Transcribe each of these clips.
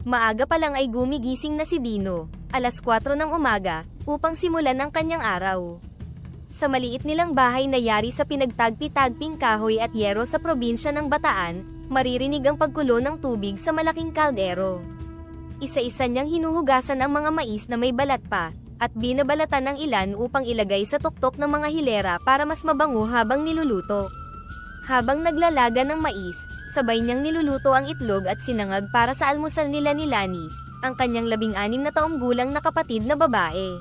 Maaga pa lang ay gumigising na si Dino, alas 4 ng umaga, upang simulan ang kanyang araw. Sa maliit nilang bahay na yari sa pinagtagpi-tagping kahoy at yero sa probinsya ng Bataan, maririnig ang pagkulo ng tubig sa malaking kaldero. Isa-isa niyang hinuhugasan ang mga mais na may balat pa, at binabalatan ng ilan upang ilagay sa tuktok ng mga hilera para mas mabango habang niluluto. Habang naglalaga ng mais, sabay niyang niluluto ang itlog at sinangag para sa almusal nila ni Lani, ang kanyang 16 na taong gulang na kapatid na babae.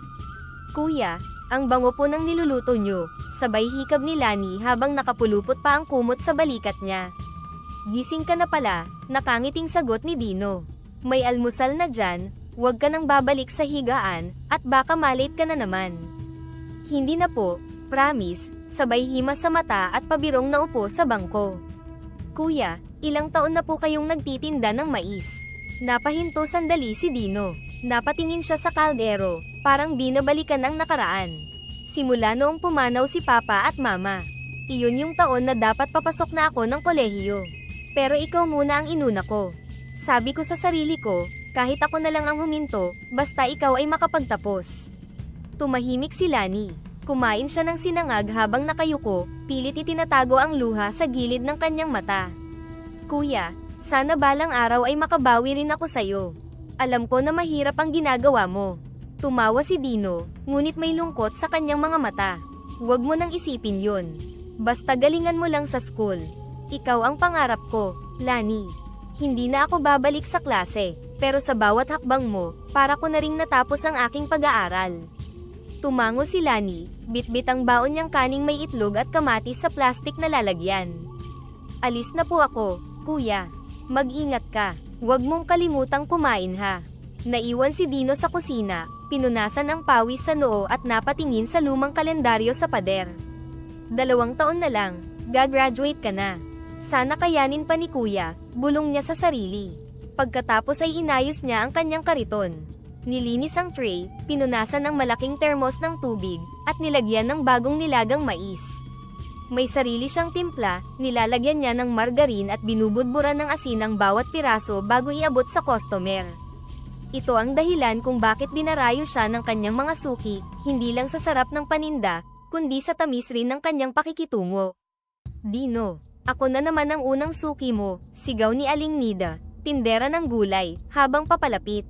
"Kuya, ang bango po ng niluluto niyo," sabay hikab ni Lani habang nakapulupot pa ang kumot sa balikat niya. "Gising ka na pala," nakangiting sagot ni Dino. "May almusal na dyan, huwag ka nang babalik sa higaan, at baka malate ka na naman." "Hindi na po, promise," sabay himas sa mata at pabirong naupo sa bangko. "Kuya, ilang taon na po kayong nagtitinda ng mais?" Napahinto sandali si Dino. Napatingin siya sa kaldero, parang binabalikan ang nakaraan. "Simula noong pumanaw si Papa at Mama. Iyon yung taon na dapat papasok na ako ng kolehiyo. Pero ikaw muna ang inuna ko. Sabi ko sa sarili ko, kahit ako na lang ang huminto, basta ikaw ay makapagtapos." Tumahimik si Lani. Kumain siya ng sinangag habang nakayuko, pilit itinatago ang luha sa gilid ng kanyang mata. "Kuya, sana balang araw ay makabawi rin ako sa'yo. Alam ko na mahirap ang ginagawa mo." Tumawa si Dino, ngunit may lungkot sa kanyang mga mata. "Huwag mo nang isipin yun. Basta galingan mo lang sa school. Ikaw ang pangarap ko, Lani. Hindi na ako babalik sa klase, pero sa bawat hakbang mo, para ko na ring natapos ang aking pag-aaral." Tumango si Lani, bitbit ang baon niyang kaning may itlog at kamatis sa plastik na lalagyan. "Alis na po ako, kuya. Mag-ingat ka. Huwag mong kalimutang kumain ha." Naiwan si Dino sa kusina, pinunasan ang pawis sa noo at napatingin sa lumang kalendaryo sa pader. 2 taon na lang, gagraduate ka na. Sana kayanin pa ni kuya, bulong niya sa sarili. Pagkatapos ay inayos niya ang kanyang kariton. Nilinis ang tray, pinunasan ng malaking termos ng tubig, at nilagyan ng bagong nilagang mais. May sarili siyang timpla, nilalagyan niya ng margarin at binubudburan ng asin ang bawat piraso bago iabot sa customer. Ito ang dahilan kung bakit dinarayo siya ng kanyang mga suki, hindi lang sa sarap ng paninda, kundi sa tamis rin ng kanyang pakikitungo. "Dino, ako na naman ang unang suki mo," sigaw ni Aling Nida, tindera ng gulay, habang papalapit.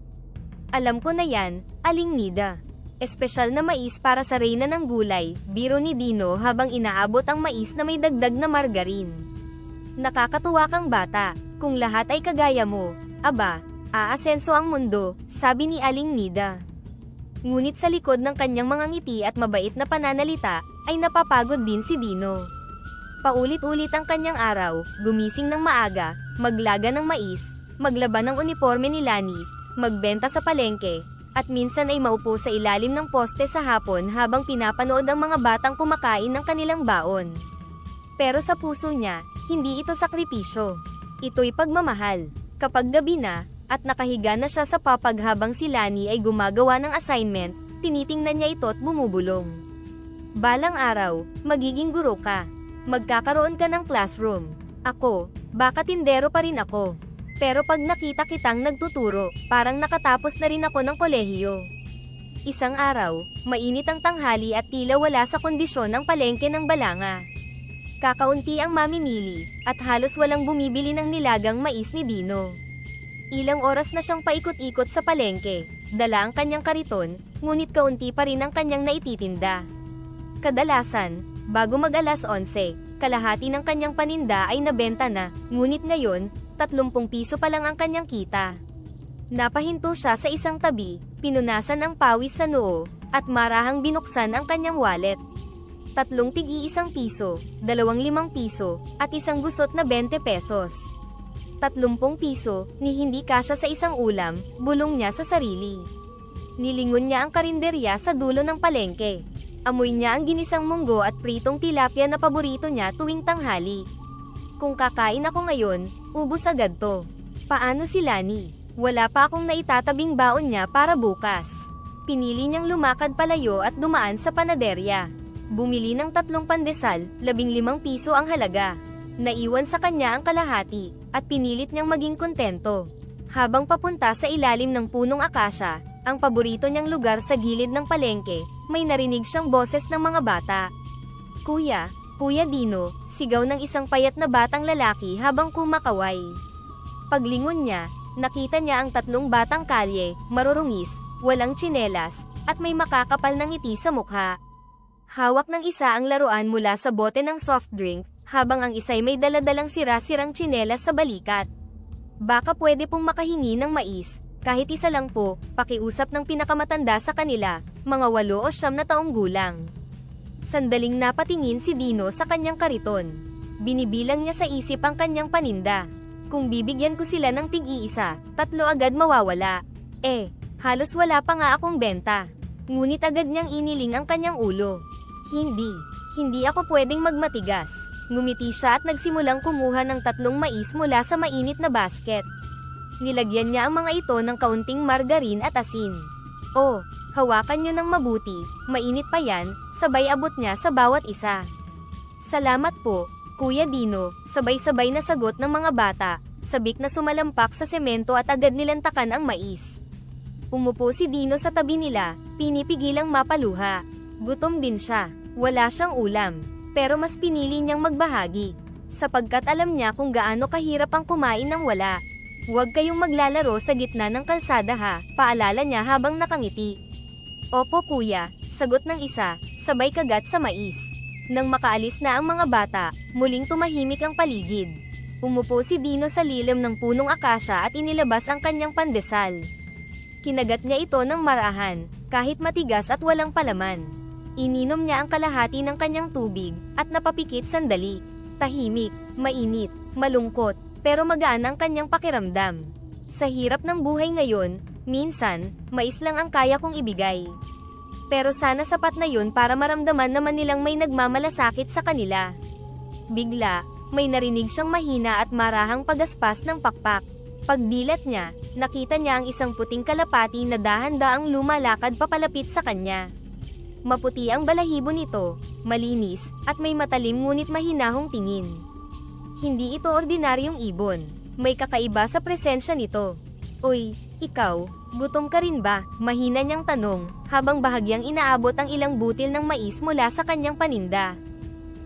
"Alam ko na yan, Aling Nida. Espesyal na mais para sa reyna ng gulay," biro ni Dino habang inaabot ang mais na may dagdag na margarin. "Nakakatuwa kang bata, kung lahat ay kagaya mo, aba, aasenso ang mundo," sabi ni Aling Nida. Ngunit sa likod ng kanyang mga ngiti at mabait na pananalita, ay napapagod din si Dino. Paulit-ulit ang kanyang araw, gumising ng maaga, maglaga ng mais, maglaban ng uniforme ni Lani, magbenta sa palengke, at minsan ay maupo sa ilalim ng poste sa hapon habang pinapanood ang mga batang kumakain ng kanilang baon. Pero sa puso niya, hindi ito sakripisyo. Ito'y pagmamahal. Kapag gabi na, at nakahiga na siya sa papag habang si Lani ay gumagawa ng assignment, tinitingnan niya ito at bumubulong. "Balang araw, magiging guro ka. Magkakaroon ka ng classroom. Ako, baka tindero pa rin ako. Pero pag nakita kitang nagtuturo, parang nakatapos na rin ako ng kolehiyo." Isang araw, mainit ang tanghali at tila wala sa kondisyon ang palengke ng Balanga. Kakaunti ang mamimili, at halos walang bumibili ng nilagang mais ni Dino. Ilang oras na siyang paikot-ikot sa palengke, dala ang kanyang kariton, ngunit kaunti pa rin ang kanyang naititinda. Kadalasan, bago mag-alas 11, kalahati ng kanyang paninda ay nabenta na, ngunit ngayon, 30 piso pa lang ang kanyang kita. Napahinto siya sa isang tabi, pinunasan ang pawis sa noo, at marahang binuksan ang kanyang wallet. 3 tig-1 piso, 2 5 piso, at isang gusot na 20 pesos. 30 piso, ni hindi kasya sa isang ulam, bulong niya sa sarili. Nilingon niya ang karinderya sa dulo ng palengke. Amoy niya ang ginisang munggo at pritong tilapia na paborito niya tuwing tanghali. "Kung kakain ako ngayon, ubos agad to." Paano si Lani? Wala pa akong naitatabing baon niya para bukas. Pinili niyang lumakad palayo at dumaan sa panaderya. Bumili ng 3 pandesal, 15 piso ang halaga. Naiwan sa kanya ang kalahati, at pinilit niyang maging kontento. Habang papunta sa ilalim ng punong akasya, ang paborito niyang lugar sa gilid ng palengke, may narinig siyang boses ng mga bata. Kuya, Kuya Dino, sigaw ng isang payat na batang lalaki habang kumakaway. Paglingon niya, nakita niya ang tatlong batang kalye, marurungis, walang tsinelas, at may makakapal ng ngiti sa mukha. Hawak ng isa ang laruan mula sa bote ng soft drink, habang ang isa'y may daladalang sira-sirang tsinelas sa balikat. Baka pwede pong makahingi ng mais, kahit isa lang po, pakiusap ng pinakamatanda sa kanila, mga 8 o 9 na taong gulang. Sandaling napatingin si Dino sa kanyang kariton. Binibilang niya sa isip ang kanyang paninda. Kung bibigyan ko sila ng tig-iisa, 3 agad mawawala. Halos wala pa nga akong benta. Ngunit agad niyang iniling ang kanyang ulo. Hindi ako pwedeng magmatigas. Ngumiti siya at nagsimulang kumuha ng 3 mais mula sa mainit na basket. Nilagyan niya ang mga ito ng kaunting margarin at asin. Hawakan niyo ng mabuti, mainit pa yan, sabay abot niya sa bawat isa. Salamat po, Kuya Dino, sabay-sabay na sagot ng mga bata, sabik na sumalampak sa semento at agad nilantakan ang mais. Umupo si Dino sa tabi nila, pinipigilang mapaluha. Gutom din siya, wala siyang ulam. Pero mas pinili niyang magbahagi, sapagkat alam niya kung gaano kahirap ang kumain ng wala. Huwag kayong maglalaro sa gitna ng kalsada ha, paalala niya habang nakangiti. Opo kuya, sagot ng isa, sabay kagat sa mais. Nang makaalis na ang mga bata, muling tumahimik ang paligid. Umupo si Dino sa lilim ng punong akasya at inilabas ang kanyang pandesal. Kinagat niya ito ng marahan, kahit matigas at walang palaman. Ininom niya ang kalahati ng kanyang tubig, at napapikit sandali. Tahimik, mainit, malungkot, pero magaan ang kanyang pakiramdam. Sa hirap ng buhay ngayon, minsan, mais lang ang kaya kong ibigay. Pero sana sapat na yun para maramdaman naman nilang may nagmamalasakit sa kanila. Bigla, may narinig siyang mahina at marahang pagaspas ng pakpak. Pagdilat niya, nakita niya ang isang puting kalapati na dahan-daang lumalakad papalapit sa kanya. Maputi ang balahibo nito, malinis, at may matalim ngunit mahinahong tingin. Hindi ito ordinaryong ibon, may kakaiba sa presensya nito. Uy, ikaw, gutom ka rin ba? Mahina niyang tanong, habang bahagyang inaabot ang ilang butil ng mais mula sa kanyang paninda.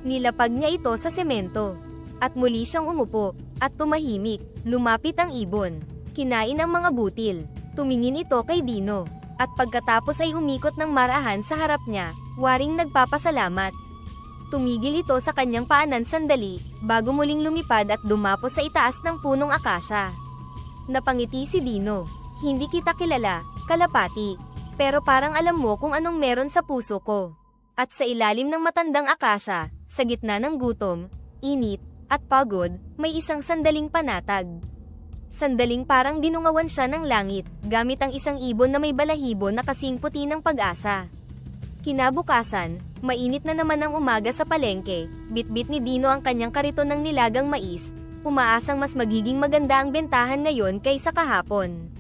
Nilapag niya ito sa semento, at muli siyang umupo, at tumahimik. Lumapit ang ibon, kinain ang mga butil, tumingin ito kay Dino. At pagkatapos ay umikot ng marahan sa harap niya, waring nagpapasalamat. Tumigil ito sa kanyang paanan sandali, bago muling lumipad at dumapo sa itaas ng punong akasya. Napangiti si Dino. Hindi kita kilala, kalapati. Pero parang alam mo kung anong meron sa puso ko. At sa ilalim ng matandang akasya, sa gitna ng gutom, init, at pagod, may isang sandaling panatag. Sandaling parang dinungawan siya ng langit, gamit ang isang ibon na may balahibo na kasing puti ng pag-asa. Kinabukasan, mainit na naman ang umaga sa palengke, bit-bit ni Dino ang kanyang kariton ng nilagang mais, umaasang mas magiging maganda ang bentahan ngayon kaysa kahapon.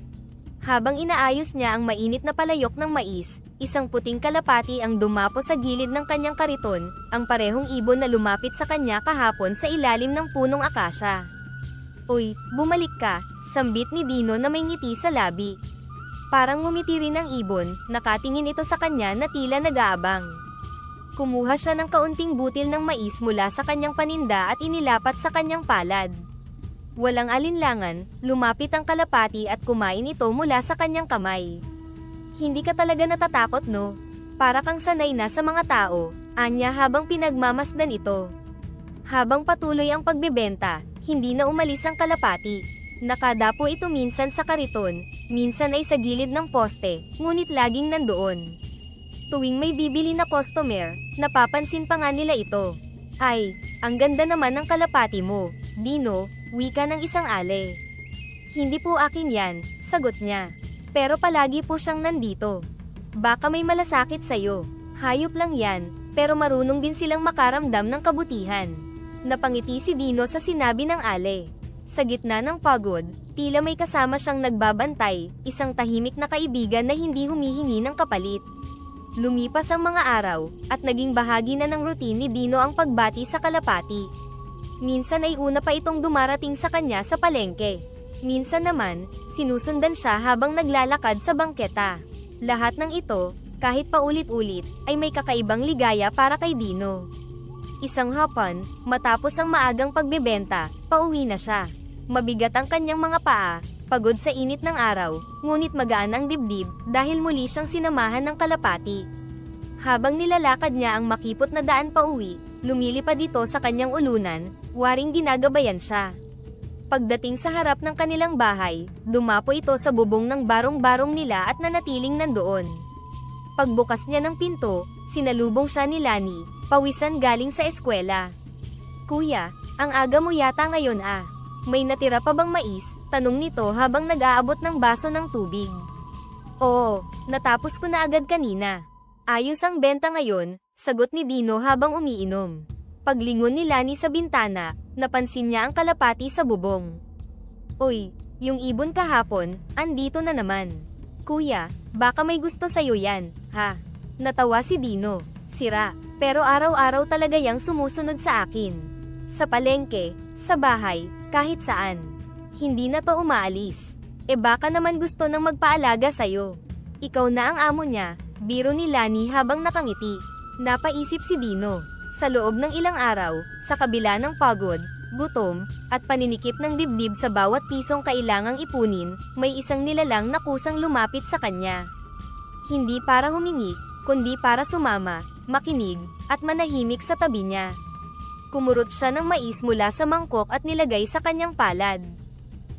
Habang inaayos niya ang mainit na palayok ng mais, isang puting kalapati ang dumapo sa gilid ng kanyang kariton, ang parehong ibon na lumapit sa kanya kahapon sa ilalim ng punong akasya. Uy, bumalik ka, sambit ni Dino na may ngiti sa labi. Parang ngumiti rin ang ibon, nakatingin ito sa kanya na tila nag-aabang. Kumuha siya ng kaunting butil ng mais mula sa kanyang paninda at inilapat sa kanyang palad. Walang alinlangan, lumapit ang kalapati at kumain ito mula sa kanyang kamay. Hindi ka talaga natatakot no? Para kang sanay na sa mga tao, anya habang pinagmamasdan ito. Habang patuloy ang pagbebenta, hindi na umalis ang kalapati. Nakadapo ito minsan sa kariton, minsan ay sa gilid ng poste, ngunit laging nandoon. Tuwing may bibili na customer, napapansin pa nga nila ito. Ay, ang ganda naman ng kalapati mo, Dino, wika ng isang ale. Hindi po akin yan, sagot niya. Pero palagi po siyang nandito. Baka may malasakit sa'yo. Hayop lang yan, pero marunong din silang makaramdam ng kabutihan. Napangiti si Dino sa sinabi ng ale. Sa gitna ng pagod, tila may kasama siyang nagbabantay, isang tahimik na kaibigan na hindi humihingi ng kapalit. Lumipas ang mga araw, at naging bahagi na ng routine ni Dino ang pagbati sa kalapati. Minsan ay una pa itong dumarating sa kanya sa palengke. Minsan naman, sinusundan siya habang naglalakad sa bangketa. Lahat ng ito, kahit paulit-ulit, ay may kakaibang ligaya para kay Dino. Isang hapon, matapos ang maagang pagbebenta, pauwi na siya. Mabigat ang kanyang mga paa, pagod sa init ng araw, ngunit magaan ang dibdib dahil muli siyang sinamahan ng kalapati. Habang nilalakad niya ang makipot na daan pauwi, lumilipad ito sa kanyang ulunan, waring ginagabayan siya. Pagdating sa harap ng kanilang bahay, dumapo ito sa bubong ng barong-barong nila at nanatiling nandoon. Pagbukas niya ng pinto, sinalubong siya ni Lani, pawisan galing sa eskwela. "Kuya, ang aga mo yata ngayon ah. May natira pa bang mais?" tanong nito habang nag-aabot ng baso ng tubig. "Oo, natapos ko na agad kanina. Ayos ang benta ngayon," sagot ni Dino habang umiinom. Paglingon ni Lani sa bintana, napansin niya ang kalapati sa bubong. "Uy, yung ibon kahapon, andito na naman. Kuya, baka may gusto sa'yo yan, ha?" Natawa si Dino. "Sira, pero araw-araw talaga yang sumusunod sa akin. Sa palengke, sa bahay, kahit saan. Hindi na to umaalis. Baka naman gusto nang magpaalaga sa'yo. Ikaw na ang amo niya," biro ni Lani habang nakangiti. Napaisip si Dino. Sa loob ng ilang araw, sa kabila ng pagod, gutom, at paninikip ng dibdib sa bawat pisong kailangang ipunin, may isang nilalang na kusang lumapit sa kanya. Hindi para humingi, kundi para sumama, makinig, at manahimik sa tabi niya. Kumurot siya ng mais mula sa mangkok at nilagay sa kanyang palad.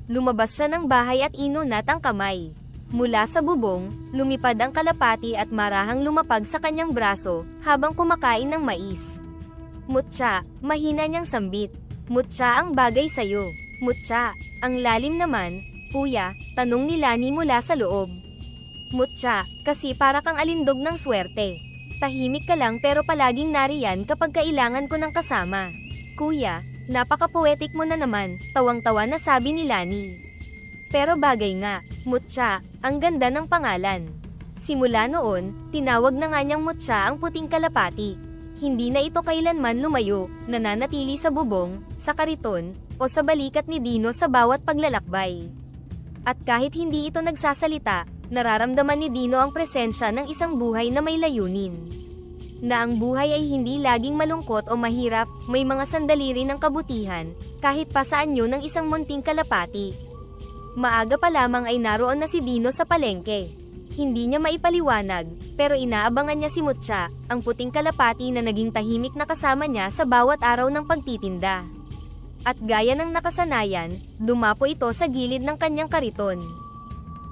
Lumabas siya ng bahay at inunat ang kamay. Mula sa bubong, lumipad ang kalapati at marahang lumapag sa kanyang braso, habang kumakain ng mais. "Mutya," mahina niyang sambit. "Mutya ang bagay sa'yo. Mutya, ang lalim naman, kuya," tanong ni Lani mula sa loob. "Mutya, kasi para kang alindog ng swerte. Tahimik ka lang pero palaging nariyan kapag kailangan ko ng kasama. Kuya, napaka-poetic mo na naman," tawang-tawa na sabi ni Lani. "Pero bagay nga, Mutya, ang ganda ng pangalan." Simula noon, tinawag na nga niyang Mutya ang puting kalapati. Hindi na ito kailanman lumayo, nananatili sa bubong, sa kariton, o sa balikat ni Dino sa bawat paglalakbay. At kahit hindi ito nagsasalita, nararamdaman ni Dino ang presensya ng isang buhay na may layunin. Na ang buhay ay hindi laging malungkot o mahirap, may mga sandali rin ng kabutihan, kahit pa sa anyo ng isang munting kalapati. Maaga pa lamang ay naroon na si Dino sa palengke. Hindi niya maipaliwanag, pero inaabangan niya si Mutya, ang puting kalapati na naging tahimik na kasama niya sa bawat araw ng pagtitinda. At gaya ng nakasanayan, dumapo ito sa gilid ng kanyang kariton.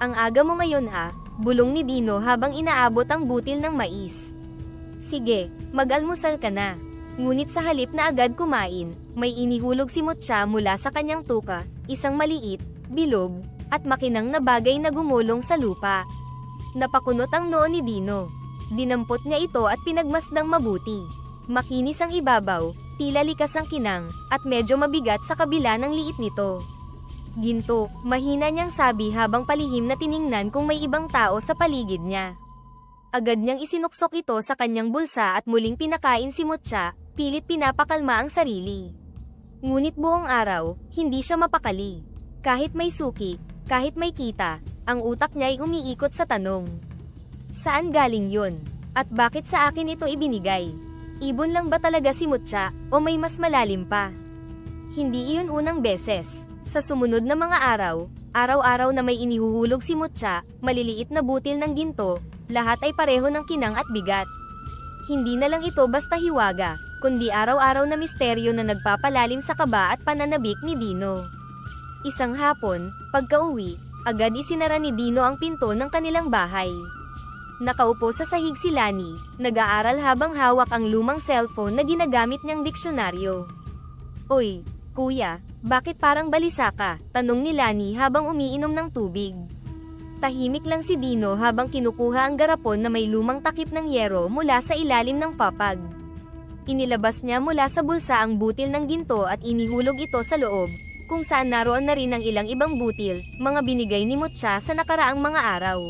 "Ang aga mo ngayon ah," bulong ni Dino habang inaabot ang butil ng mais. "Sige, mag-almusal ka na." Ngunit sa halip na agad kumain, may inihulog si Mutya mula sa kanyang tuka, isang maliit, bilog, at makinang na bagay na gumulong sa lupa. Napakunot ang noo ni Dino. Dinampot niya ito at pinagmasdang mabuti. Makinis ang ibabaw, tila likas ang kinang, at medyo mabigat sa kabila ng liit nito. "Ginto," mahina niyang sabi habang palihim na tiningnan kung may ibang tao sa paligid niya. Agad niyang isinuksok ito sa kanyang bulsa at muling pinakain si Mutya, pilit pinapakalma ang sarili. Ngunit buong araw, hindi siya mapakali. Kahit may suki, kahit may kita, ang utak niya ay umiikot sa tanong. Saan galing yun? At bakit sa akin ito ibinigay? Ibon lang ba talaga si Mutya, o may mas malalim pa? Hindi iyon unang beses. Sa sumunod na mga araw, araw-araw na may inihuhulog si Mutya, maliliit na butil ng ginto, lahat ay pareho ng kinang at bigat. Hindi na lang ito basta hiwaga, kundi araw-araw na misteryo na nagpapalalim sa kaba at pananabik ni Dino. Isang hapon, pagka-uwi, agad isinara ni Dino ang pinto ng kanilang bahay. Nakaupo sa sahig si Lani, nag-aaral habang hawak ang lumang cellphone na ginagamit niyang diksyonaryo. "Oy, kuya, bakit parang balisa ka?" tanong ni Lani habang umiinom ng tubig. Tahimik lang si Dino habang kinukuha ang garapon na may lumang takip ng yero mula sa ilalim ng papag. Inilabas niya mula sa bulsa ang butil ng ginto at inihulog ito sa loob, kung saan naroon na rin ang ilang ibang butil, mga binigay ni Mutya sa nakaraang mga araw.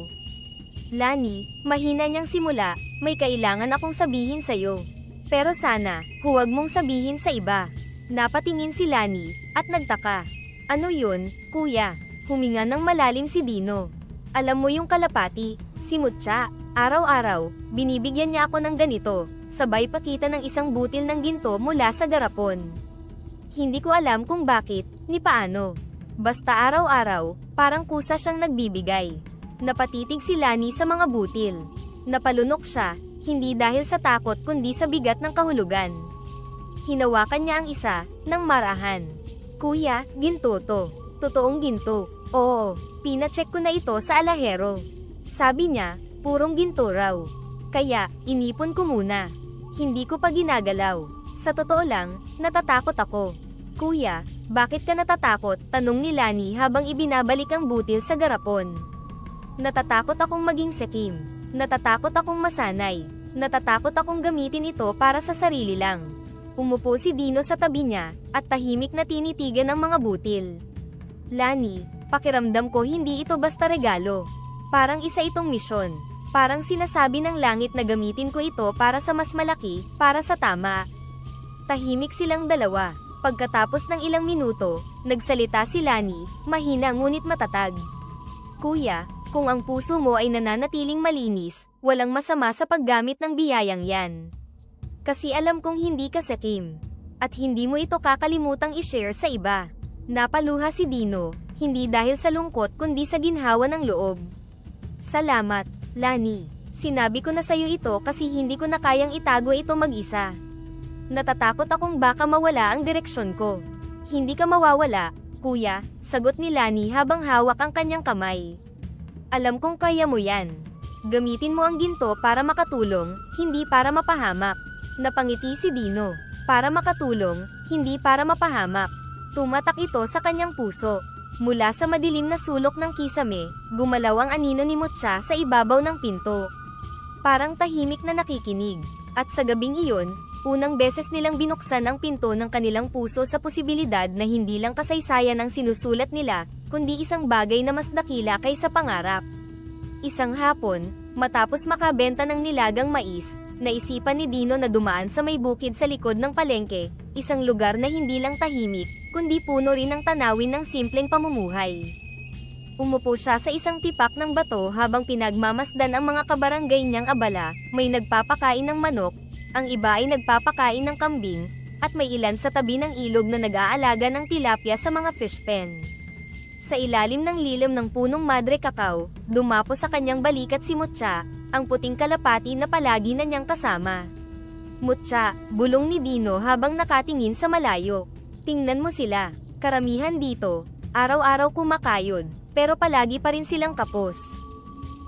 "Lani," mahina niyang simula, "may kailangan akong sabihin sa'yo. Pero sana, huwag mong sabihin sa iba." Napatingin si Lani, at nagtaka. "Ano yun, kuya?" Huminga ng malalim si Dino. Alam mo yung kalapati, si Mutya, araw-araw, binibigyan niya ako ng ganito, sabay pakita ng isang butil ng ginto mula sa garapon. Hindi ko alam kung bakit, ni paano. Basta araw-araw, parang kusa siyang nagbibigay. Napatitig si Lani sa mga butil. Napalunok siya, hindi dahil sa takot kundi sa bigat ng kahulugan. Hinawakan niya ang isa, ng marahan. Kuya, ginto to. Totoong ginto. Oo, pinacheck ko na ito sa alahero. Sabi niya, purong ginto raw. Kaya, inipon ko muna. Hindi ko pa ginagalaw. Sa totoo lang, natatakot ako. Kuya, bakit ka natatakot? Tanong ni Lani habang ibinabalik ang butil sa garapon. Natatakot akong maging sekim. Natatakot akong masanay. Natatakot akong gamitin ito para sa sarili lang. Umupo si Dino sa tabi niya, at tahimik na tinitigan ang mga butil. Lani, pakiramdam ko hindi ito basta regalo. Parang isa itong misyon. Parang sinasabi ng langit na gamitin ko ito para sa mas malaki, para sa tama. Tahimik silang dalawa. Pagkatapos ng ilang minuto, nagsalita si Lani, mahina ngunit matatag. Kuya, kung ang puso mo ay nananatiling malinis, walang masama sa paggamit ng biyayang yan. Kasi alam kong hindi ka sakim. At hindi mo ito kakalimutang i-share sa iba. Napaluha si Dino, hindi dahil sa lungkot kundi sa ginhawa ng loob. Salamat, Lani. Sinabi ko na sa'yo ito kasi hindi ko na kayang itago ito mag-isa. Natatakot akong baka mawala ang direksyon ko. Hindi ka mawawala, kuya, sagot ni Lani habang hawak ang kanyang kamay. Alam kong kaya mo yan. Gamitin mo ang ginto para makatulong, hindi para mapahamak. Napangiti si Dino. Para makatulong, hindi para mapahamak. Tumatak ito sa kanyang puso. Mula sa madilim na sulok ng kisame, gumalaw ang anino ni Mutya sa ibabaw ng pinto. Parang tahimik na nakikinig. At sa gabing iyon, unang beses nilang binuksan ang pinto ng kanilang puso sa posibilidad na hindi lang kasaysayan ang sinusulat nila, kundi isang bagay na mas dakila kaysa pangarap. Isang hapon, matapos makabenta ng nilagang mais, naisipan ni Dino na dumaan sa may bukid sa likod ng palengke, isang lugar na hindi lang tahimik, kundi puno rin ng tanawin ng simpleng pamumuhay. Umupo siya sa isang tipak ng bato habang pinagmamasdan ang mga kabarangay niyang abala, may nagpapakain ng manok, ang iba ay nagpapakain ng kambing, at may ilan sa tabi ng ilog na nag-aalaga ng tilapia sa mga fish pen. Sa ilalim ng lilim ng punong madre kakao, dumapo sa kanyang balikat si Mutya, ang puting kalapati na palagi na niyang kasama. Mutya, bulong ni Dino habang nakatingin sa malayo. Tingnan mo sila, karamihan dito, araw-araw kumakayod, pero palagi pa rin silang kapos.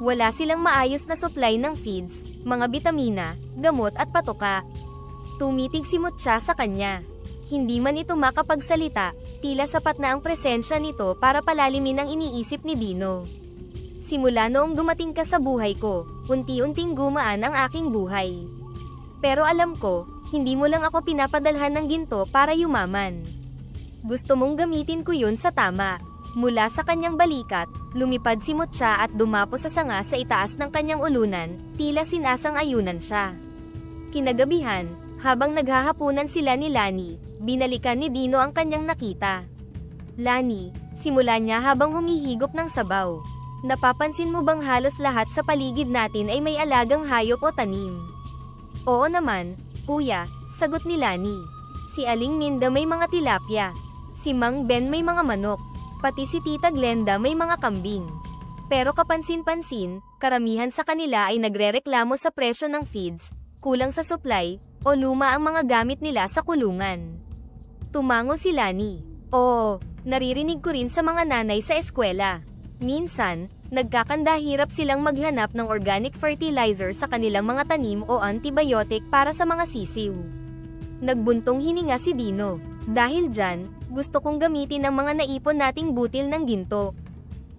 Wala silang maayos na supply ng feeds, mga bitamina, gamot at patoka. Tumitig si Mutya sa kanya. Hindi man ito makapagsalita, tila sapat na ang presensya nito para palalimin ang iniisip ni Dino. Simula noong dumating ka sa buhay ko, unti-unting gumaan ang aking buhay. Pero alam ko, hindi mo lang ako pinapadalhan ng ginto para yumaman. Gusto mong gamitin ko yun sa tama. Mula sa kanyang balikat, lumipad si Mutya at dumapo sa sanga sa itaas ng kanyang ulunan, tila sinasang-ayunan siya. Kinagabihan, habang naghahapunan sila ni Lani, binalikan ni Dino ang kanyang nakita. Lani, simula niya habang humihigop ng sabaw. Napapansin mo bang halos lahat sa paligid natin ay may alagang hayop o tanim? Oo naman, kuya, sagot ni Lani. Si Aling Minda may mga tilapia. Si Mang Ben may mga manok. Pati si Tita Glenda may mga kambing. Pero kapansin-pansin, karamihan sa kanila ay nagrereklamo sa presyo ng feeds, kulang sa supply, o luma ang mga gamit nila sa kulungan. Tumango si Lani. Oo, naririnig ko rin sa mga nanay sa eskwela. Minsan, nagkakandahirap silang maghanap ng organic fertilizer sa kanilang mga tanim o antibiotic para sa mga sisiw. Nagbuntong hininga si Dino. Dahil dyan, gusto kong gamitin ang mga naipon nating butil ng ginto.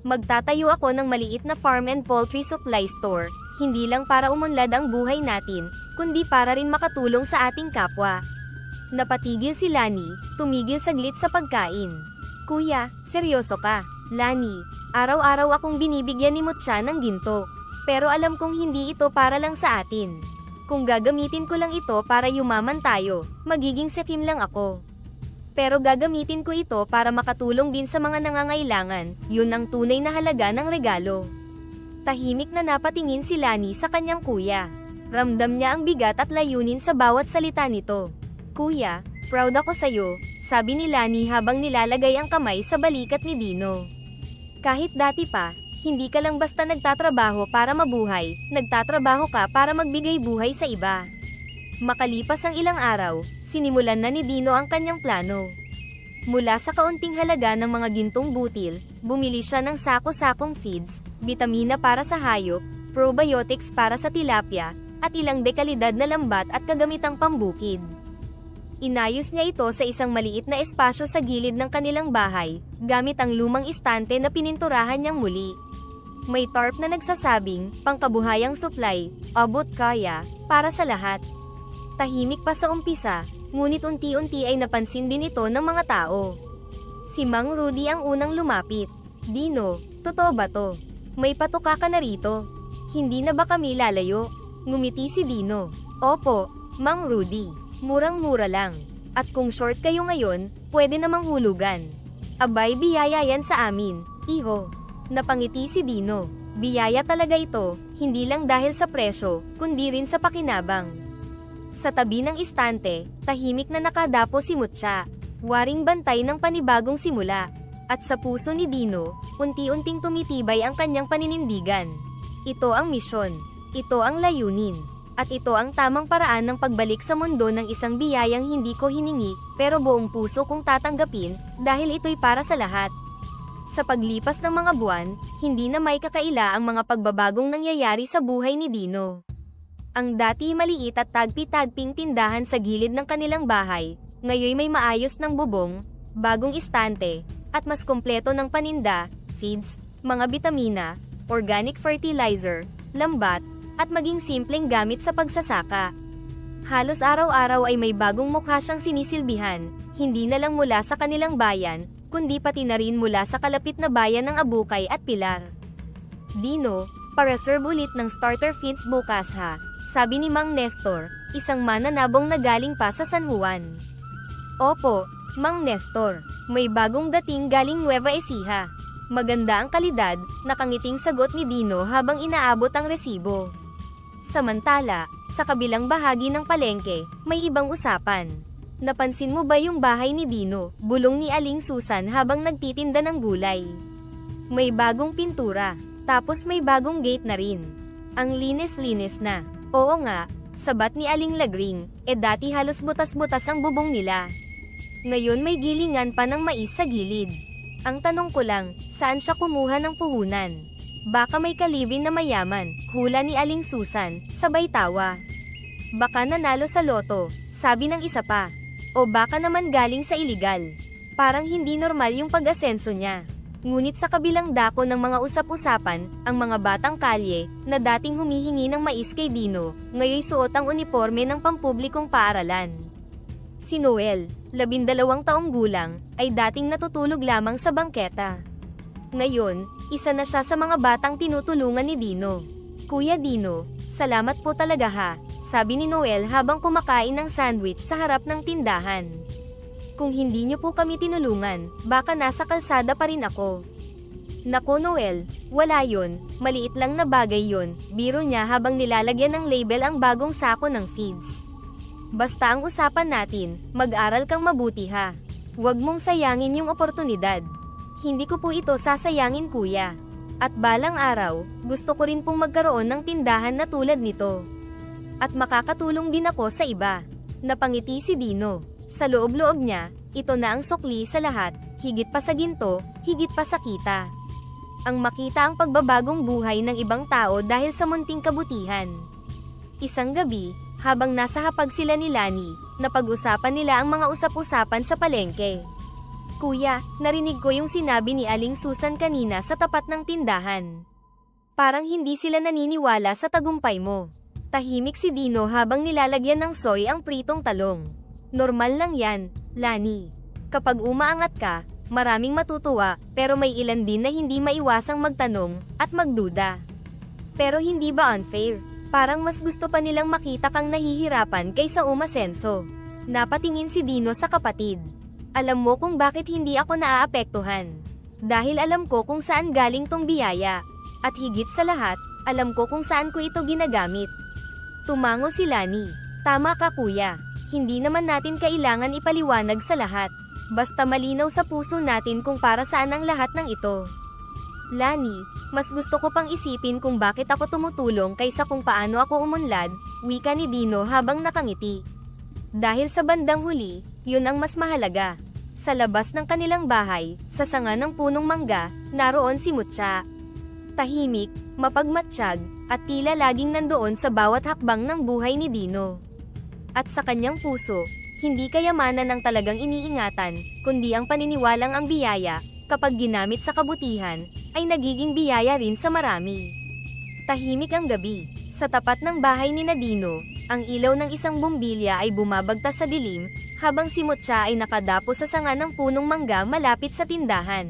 Magtatayo ako ng maliit na farm and poultry supply store, hindi lang para umunlad ang buhay natin, kundi para rin makatulong sa ating kapwa. Napatigil si Lani, tumigil saglit sa pagkain. Kuya, seryoso ka? Lani, araw-araw akong binibigyan ni Mutya ng ginto. Pero alam kong hindi ito para lang sa atin. Kung gagamitin ko lang ito para yumaman tayo, magiging sekim lang ako. Pero gagamitin ko ito para makatulong din sa mga nangangailangan, yun ang tunay na halaga ng regalo. Tahimik na napatingin si Lani sa kanyang kuya. Ramdam niya ang bigat at layunin sa bawat salita nito. Kuya, proud ako sa'yo, sabi ni Lani habang nilalagay ang kamay sa balikat ni Dino. Kahit dati pa, hindi ka lang basta nagtatrabaho para mabuhay, nagtatrabaho ka para magbigay buhay sa iba. Makalipas ang ilang araw, sinimulan na ni Dino ang kanyang plano. Mula sa kaunting halaga ng mga gintong butil, bumili siya ng sako-sakong feeds, bitamina para sa hayop, probiotics para sa tilapia, at ilang dekalidad na lambat at kagamitang pambukid. Inayos niya ito sa isang maliit na espasyo sa gilid ng kanilang bahay, gamit ang lumang istante na pininturahan niyang muli. May tarp na nagsasabing, pangkabuhayang supply, abot kaya, para sa lahat. Tahimik pa sa umpisa, ngunit unti-unti ay napansin din ito ng mga tao. Si Mang Rudy ang unang lumapit. Dino, totoo ba to? May patuka ka na rito? Hindi na ba kami lalayo? Ngumiti si Dino. Opo, Mang Rudy. Murang-mura lang. At kung short kayo ngayon, pwede namang hulugan. Abay, biyaya yan sa amin, iho. Napangiti si Dino. Biyaya talaga ito, hindi lang dahil sa presyo, kundi rin sa pakinabang. Sa tabi ng istante, tahimik na nakadapo si Mutya, waring bantay ng panibagong simula. At sa puso ni Dino, unti-unting tumitibay ang kanyang paninindigan. Ito ang misyon. Ito ang layunin. At ito ang tamang paraan ng pagbalik sa mundo ng isang biyayang hindi ko hiningi, pero buong puso kong tatanggapin, dahil ito'y para sa lahat. Sa paglipas ng mga buwan, hindi na may kakaila ang mga pagbabagong nangyayari sa buhay ni Dino. Ang dati maliit at tagpi-tagping tindahan sa gilid ng kanilang bahay, ngayon may maayos ng bubong, bagong istante, at mas kompleto ng paninda, feeds, mga bitamina, organic fertilizer, lambat, at maging simpleng gamit sa pagsasaka. Halos araw-araw ay may bagong mukha siyang sinisilbihan, hindi na lang mula sa kanilang bayan, kundi pati na rin mula sa kalapit na bayan ng Abukay at Pilar. Dino, pa-reserve ulit ng starter feeds bukas ha, sabi ni Mang Nestor, isang mananabong na galing pa sa San Juan. Opo, Mang Nestor, may bagong dating galing Nueva Ecija. Maganda ang kalidad, nakangiting sagot ni Dino habang inaabot ang resibo. Samantala, sa kabilang bahagi ng palengke, may ibang usapan. Napansin mo ba yung bahay ni Dino? Bulong ni Aling Susan habang nagtitinda ng gulay. May bagong pintura, tapos may bagong gate na rin. Ang linis-linis na. Oo nga, sabat ni Aling Lagring, dati halos butas-butas ang bubong nila. Ngayon may gilingan pa ng mais sa gilid. Ang tanong ko lang, saan siya kumuha ng puhunan? Baka may kalibin na mayaman, hula ni Aling Susan, sabay tawa. Baka nanalo sa loto, sabi ng isa pa. O baka naman galing sa iligal. Parang hindi normal yung pag-asenso niya. Ngunit sa kabilang dako ng mga usap-usapan, ang mga batang kalye, na dating humihingi ng mais kay Dino, ngayon suot ang uniforme ng pampublikong paaralan. Si Noel, 12 taong gulang, ay dating natutulog lamang sa bangketa. Ngayon, isa na siya sa mga batang tinutulungan ni Dino. Kuya Dino, salamat po talaga ha, sabi ni Noel habang kumakain ng sandwich sa harap ng tindahan. Kung hindi niyo po kami tinulungan, baka nasa kalsada pa rin ako. Nako Noel, wala yon, maliit lang na bagay yon, biro niya habang nilalagyan ng label ang bagong sako ng feeds. Basta ang usapan natin, mag-aral kang mabuti ha. Huwag mong sayangin yung oportunidad. Hindi ko po ito sasayangin kuya. At balang araw, gusto ko rin pong magkaroon ng tindahan na tulad nito. At makakatulong din ako sa iba. Napangiti si Dino. Sa loob-loob niya, ito na ang sukli sa lahat, higit pa sa ginto, higit pa sa kita. Ang makita ang pagbabagong buhay ng ibang tao dahil sa munting kabutihan. Isang gabi, habang nasa hapag sila ni Lani, napag-usapan nila ang mga usap-usapan sa palengke. Kuya, narinig ko yung sinabi ni Aling Susan kanina sa tapat ng tindahan. Parang hindi sila naniniwala sa tagumpay mo. Tahimik si Dino habang nilalagyan ng soy ang pritong talong. Normal lang yan, Lani. Kapag umaangat ka, maraming matutuwa, pero may ilan din na hindi maiwasang magtanong, at magduda. Pero hindi ba unfair? Parang mas gusto pa nilang makita kang nahihirapan kaysa umasenso. Napatingin si Dino sa kapatid. Alam mo kung bakit hindi ako naaapektuhan. Dahil alam ko kung saan galing tong biyaya. At higit sa lahat, alam ko kung saan ko ito ginagamit. Tumango si Lani. Tama ka kuya. Hindi naman natin kailangan ipaliwanag sa lahat. Basta malinaw sa puso natin kung para saan ang lahat ng ito. Lani, mas gusto ko pang isipin kung bakit ako tumutulong kaysa kung paano ako umunlad, wika ni Dino habang nakangiti. Dahil sa bandang huli, yun ang mas mahalaga. Sa labas ng kanilang bahay, sa sanga ng punong mangga, naroon si Mutya. Tahimik, mapagmatsyag, at tila laging nandoon sa bawat hakbang ng buhay ni Dino. At sa kanyang puso, hindi kayamanan ang talagang iniingatan, kundi ang paniniwalang ang biyaya, kapag ginamit sa kabutihan, ay nagiging biyaya rin sa marami. Tahimik ang gabi. Sa tapat ng bahay ni Dino, ang ilaw ng isang bumbilya ay bumabagtas sa dilim, habang si Mutya ay nakadapo sa sanga ng punong mangga malapit sa tindahan.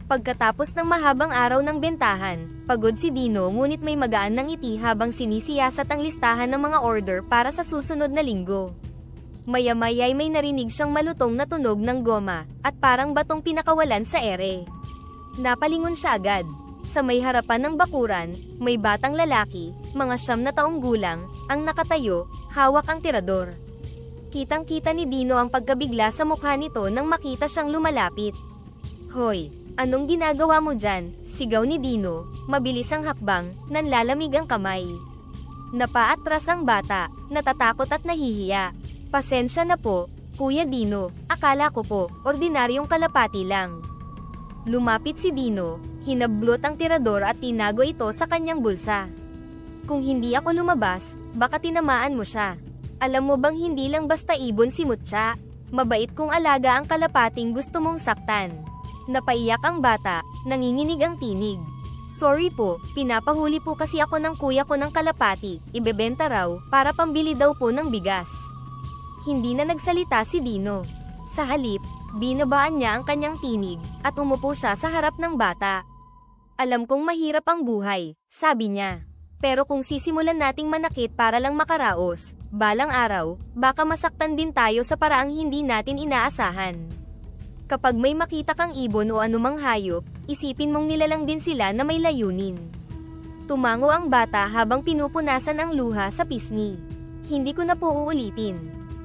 Pagkatapos ng mahabang araw ng bentahan, pagod si Dino ngunit may magaan ng ngiti habang sinisiyasat ang listahan ng mga order para sa susunod na linggo. Maya-maya ay may narinig siyang malutong na tunog ng goma, at parang batong pinakawalan sa ere. Napalingon siya agad. Sa may harapan ng bakuran, may batang lalaki, mga 9 na taong gulang, ang nakatayo, hawak ang tirador. Kitang-kita ni Dino ang pagkabigla sa mukha nito nang makita siyang lumalapit. Hoy, anong ginagawa mo dyan? Sigaw ni Dino, mabilis ang hakbang, nanlalamig ang kamay. Napaatras ang bata, natatakot at nahihiya. Pasensya na po, Kuya Dino, akala ko po, ordinaryong kalapati lang. Lumapit si Dino, hinablot ang tirador at tinago ito sa kanyang bulsa. Kung hindi ako lumabas, baka tinamaan mo siya. Alam mo bang hindi lang basta ibon si Mutya? Mabait kong alaga ang kalapating gusto mong saktan. Napaiyak ang bata, nanginginig ang tinig. Sorry po, pinapahuli po kasi ako ng kuya ko ng kalapati, ibebenta raw, para pambili daw po ng bigas. Hindi na nagsalita si Dino. Sa halip, binabaan niya ang kanyang tinig, at umupo siya sa harap ng bata. Alam kong mahirap ang buhay, sabi niya. Pero kung sisimulan nating manakit para lang makaraos, balang araw, baka masaktan din tayo sa paraang hindi natin inaasahan. Kapag may makita kang ibon o anumang hayop, isipin mong nilalang din sila na may layunin. Tumango ang bata habang pinupunasan ang luha sa pisngi. Hindi ko na po uulitin.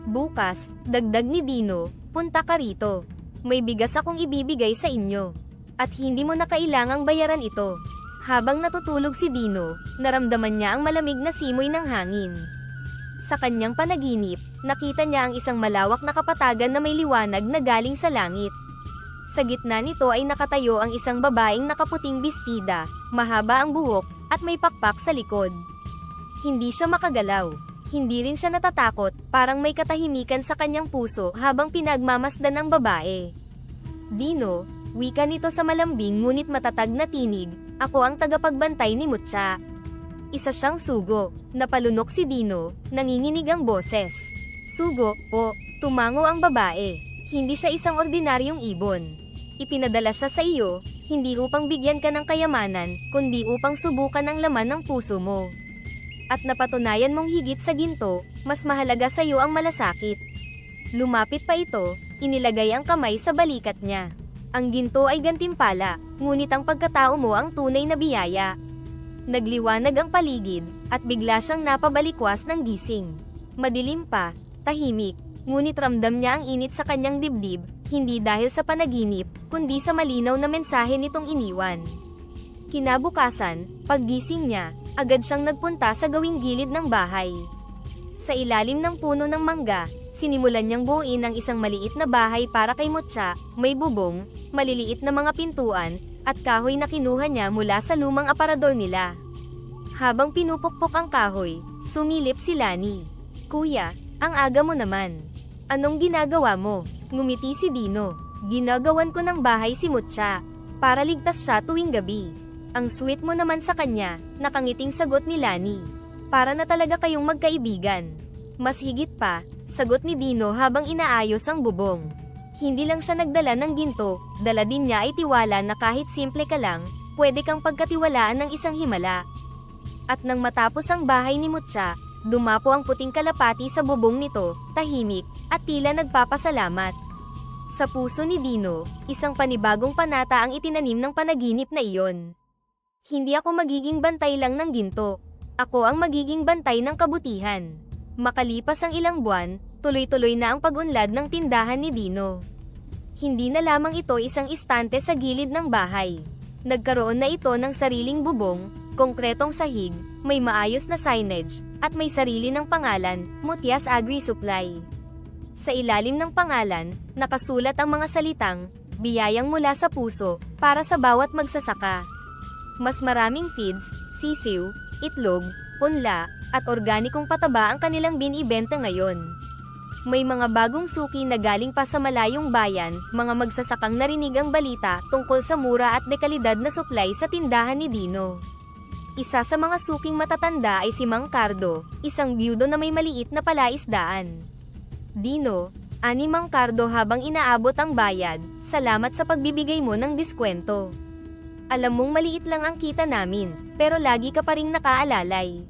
Bukas, dagdag ni Dino, punta ka rito. May bigas akong ibibigay sa inyo. At hindi mo na kailangang bayaran ito. Habang natutulog si Dino, naramdaman niya ang malamig na simoy ng hangin. Sa kanyang panaginip, nakita niya ang isang malawak na kapatagan na may liwanag na galing sa langit. Sa gitna nito ay nakatayo ang isang babaeng nakaputing bestida, mahaba ang buhok, at may pakpak sa likod. Hindi siya makagalaw. Hindi rin siya natatakot, parang may katahimikan sa kanyang puso habang pinagmamasdan ng babae. Dino, wika nito sa malambing ngunit matatag na tinig, ako ang tagapagbantay ni Mutya. Isa siyang sugo, napalunok si Dino, nanginginig ang boses. Sugo, po, tumango ang babae. Hindi siya isang ordinaryong ibon. Ipinadala siya sa iyo, hindi upang bigyan ka ng kayamanan, kundi upang subukan ang laman ng puso mo. At napatunayan mong higit sa ginto, mas mahalaga sa iyo ang malasakit. Lumapit pa ito, inilagay ang kamay sa balikat niya. Ang ginto ay gantimpala, ngunit ang pagkatao mo ang tunay na biyaya. Nagliwanag ang paligid, at bigla siyang napabalikwas ng gising. Madilim pa, tahimik, ngunit ramdam niya ang init sa kanyang dibdib, hindi dahil sa panaginip, kundi sa malinaw na mensahe nitong iniwan. Kinabukasan, paggising niya, agad siyang nagpunta sa gawing gilid ng bahay. Sa ilalim ng puno ng mangga, sinimulan niyang buuin ang isang maliit na bahay para kay Mutya, may bubong, maliliit na mga pintuan, at kahoy na kinuha niya mula sa lumang aparador nila. Habang pinupukpok ang kahoy, sumilip si Lani. Kuya, ang aga mo naman. Anong ginagawa mo? Ngumiti si Dino. Ginagawan ko ng bahay si Mutya, para ligtas siya tuwing gabi. Ang sweet mo naman sa kanya, nakangiting sagot ni Lani. Para na talaga kayong magkaibigan. Mas higit pa, sagot ni Dino habang inaayos ang bubong. Hindi lang siya nagdala ng ginto, dala din niya ay tiwala na kahit simple ka lang, pwede kang pagkatiwalaan ng isang himala. At nang matapos ang bahay ni Mutya, dumapo ang puting kalapati sa bubong nito, tahimik, at tila nagpapasalamat. Sa puso ni Dino, isang panibagong panata ang itinanim ng panaginip na iyon. Hindi ako magiging bantay lang ng ginto. Ako ang magiging bantay ng kabutihan. Makalipas ang ilang buwan, tuloy-tuloy na ang pag-unlad ng tindahan ni Dino. Hindi na lamang ito isang istante sa gilid ng bahay. Nagkaroon na ito ng sariling bubong, konkretong sahig, may maayos na signage, at may sarili ng pangalan, Mutias Agri Supply. Sa ilalim ng pangalan, nakasulat ang mga salitang, biyayang mula sa puso, para sa bawat magsasaka. Mas maraming feeds, sisiw, itlog, punla, at organikong pataba ang kanilang binibenta ngayon. May mga bagong suki na galing pa sa malayong bayan, mga magsasakang narinig ang balita tungkol sa mura at dekalidad na supply sa tindahan ni Dino. Isa sa mga suking matatanda ay si Mang Cardo, isang byudo na may maliit na palaisdaan. Dino, ani Mang Cardo habang inaabot ang bayad, salamat sa pagbibigay mo ng diskwento. Alam mong maliit lang ang kita namin, pero lagi ka pa ring nakaalalay.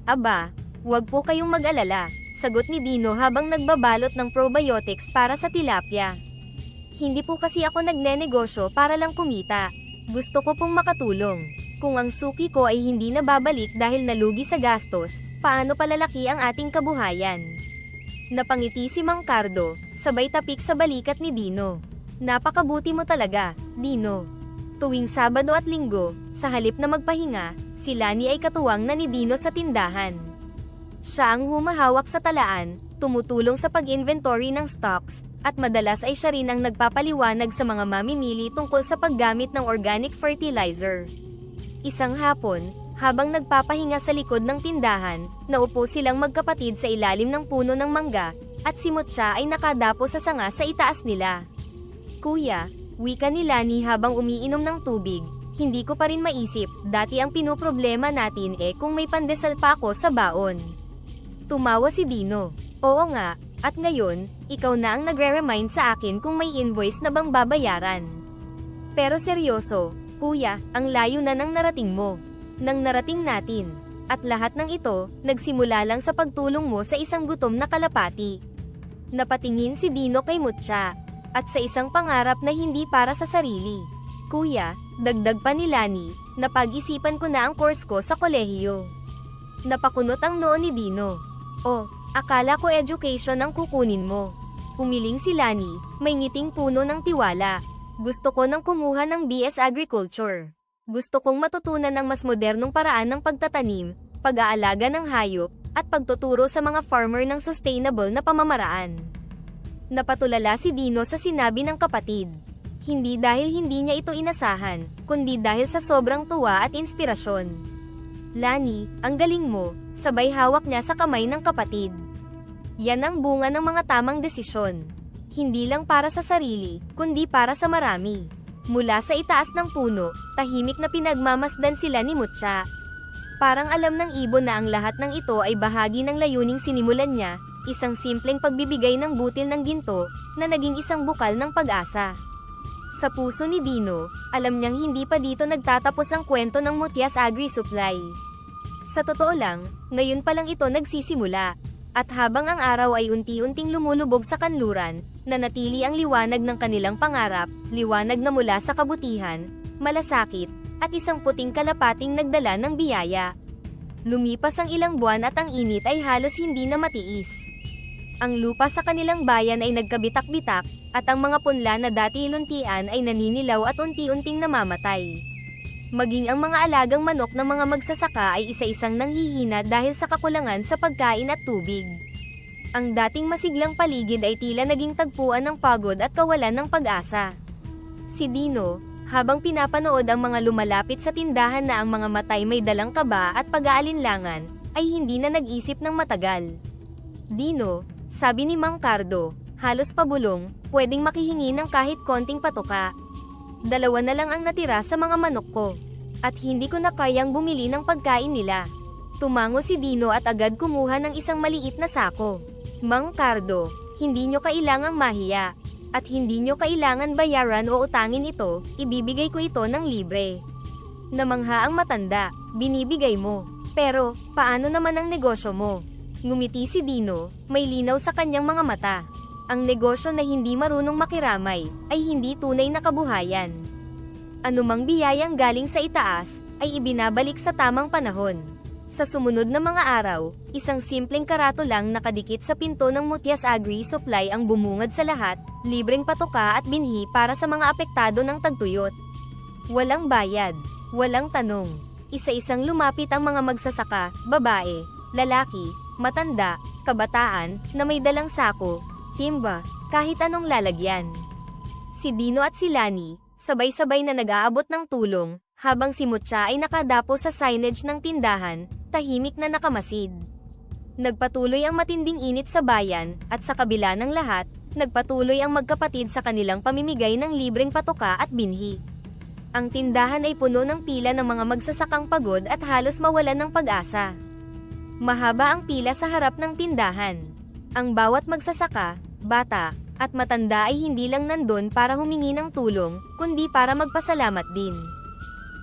Aba, wag po kayong mag-alala, sagot ni Dino habang nagbabalot ng probiotics para sa tilapia. Hindi po kasi ako nagnenegosyo para lang kumita. Gusto ko pong makatulong. Kung ang suki ko ay hindi na babalik dahil nalugi sa gastos, paano palalaki ang ating kabuhayan? Napangiti si Mang Cardo, sabay tapik sa balikat ni Dino. Napakabuti mo talaga, Dino. Tuwing Sabado at Linggo, sa halip na magpahinga, si Lani ay katuwang na ni Dino sa tindahan. Siya ang humahawak sa talaan, tumutulong sa pag-inventory ng stocks, at madalas ay siya rin ang nagpapaliwanag sa mga mamimili tungkol sa paggamit ng organic fertilizer. Isang hapon, habang nagpapahinga sa likod ng tindahan, naupo silang magkapatid sa ilalim ng puno ng mangga, at si Mutya ay nakadapo sa sanga sa itaas nila. Kuya, wika ni Lani habang umiinom ng tubig, hindi ko pa rin maisip, dati ang pinoproblema natin kung may pandesal pa ako sa baon. Tumawa si Dino. Oo nga, at ngayon, ikaw na ang nagre-remind sa akin kung may invoice na bang babayaran. Pero seryoso, kuya, ang layo na ng narating mo. Nang narating natin. At lahat ng ito, nagsimula lang sa pagtulong mo sa isang gutom na kalapati. Napatingin si Dino kay Mutya, at sa isang pangarap na hindi para sa sarili. Kuya, dagdag pa ni Lani, napag-isipan ko na ang course ko sa kolehiyo. Napakunot ang noo ni Dino. Oh, akala ko education ang kukunin mo. Humiling si Lani, may ngiting puno ng tiwala. Gusto ko nang kumuha ng BS Agriculture. Gusto kong matutunan ng mas modernong paraan ng pagtatanim, pag-aalaga ng hayop, at pagtuturo sa mga farmer ng sustainable na pamamaraan. Napatulala si Dino sa sinabi ng kapatid. Hindi dahil hindi niya ito inasahan, kundi dahil sa sobrang tuwa at inspirasyon. Lani, ang galing mo, sabay hawak niya sa kamay ng kapatid. Yan ang bunga ng mga tamang desisyon. Hindi lang para sa sarili, kundi para sa marami. Mula sa itaas ng puno, tahimik na pinagmamasdan sila ni Mutya. Parang alam ng ibon na ang lahat ng ito ay bahagi ng layuning sinimulan niya, isang simpleng pagbibigay ng butil ng ginto, na naging isang bukal ng pag-asa. Sa puso ni Dino, alam niyang hindi pa dito nagtatapos ang kwento ng Mutias Agri Supply. Sa totoo lang, ngayon pa lang ito nagsisimula. At habang ang araw ay unti-unting lumulubog sa kanluran, nanatili ang liwanag ng kanilang pangarap, liwanag na mula sa kabutihan, malasakit, at isang puting kalapating nagdala ng biyaya. Lumipas ang ilang buwan at ang init ay halos hindi na matiis. Ang lupa sa kanilang bayan ay nagkabitak-bitak, at ang mga punla na dati inuntian ay naninilaw at unti-unting namamatay. Maging ang mga alagang manok ng mga magsasaka ay isa-isang nanghihina dahil sa kakulangan sa pagkain at tubig. Ang dating masiglang paligid ay tila naging tagpuan ng pagod at kawalan ng pag-asa. Si Dino, habang pinapanood ang mga lumalapit sa tindahan na ang mga matay may dalang kaba at pag-aalinlangan, ay hindi na nag-isip ng matagal. Dino, sabi ni Mang Cardo, halos pabulong, pwedeng makihingi ng kahit konting patuka. 2 na lang ang natira sa mga manok ko. At hindi ko na kayang bumili ng pagkain nila. Tumango si Dino at agad kumuha ng isang maliit na sako. Mang Cardo, hindi nyo kailangang mahiya. At hindi nyo kailangan bayaran o utangin ito, ibibigay ko ito ng libre. Namangha ang matanda, binibigay mo. Pero, paano naman ang negosyo mo? Ngumiti si Dino, may linaw sa kanyang mga mata. Ang negosyo na hindi marunong makiramay, ay hindi tunay na kabuhayan. Anumang biyayang galing sa itaas, ay ibinabalik sa tamang panahon. Sa sumunod na mga araw, isang simpleng karato lang nakadikit sa pinto ng Mutias Agri Supply ang bumungad sa lahat, libreng patoka at binhi para sa mga apektado ng tagtuyot. Walang bayad, walang tanong. Isa-isang lumapit ang mga magsasaka, babae, lalaki, matanda, kabataan, na may dalang sako, timba, kahit anong lalagyan. Si Dino at si Lani, sabay-sabay na nag-aabot ng tulong, habang si Mutya ay nakadapo sa signage ng tindahan, tahimik na nakamasid. Nagpatuloy ang matinding init sa bayan, at sa kabila ng lahat, nagpatuloy ang magkapatid sa kanilang pamimigay ng libreng patoka at binhi. Ang tindahan ay puno ng pila ng mga magsasakang pagod at halos mawalan ng pag-asa. Mahaba ang pila sa harap ng tindahan. Ang bawat magsasaka, bata, at matanda ay hindi lang nandun para humingi ng tulong, kundi para magpasalamat din.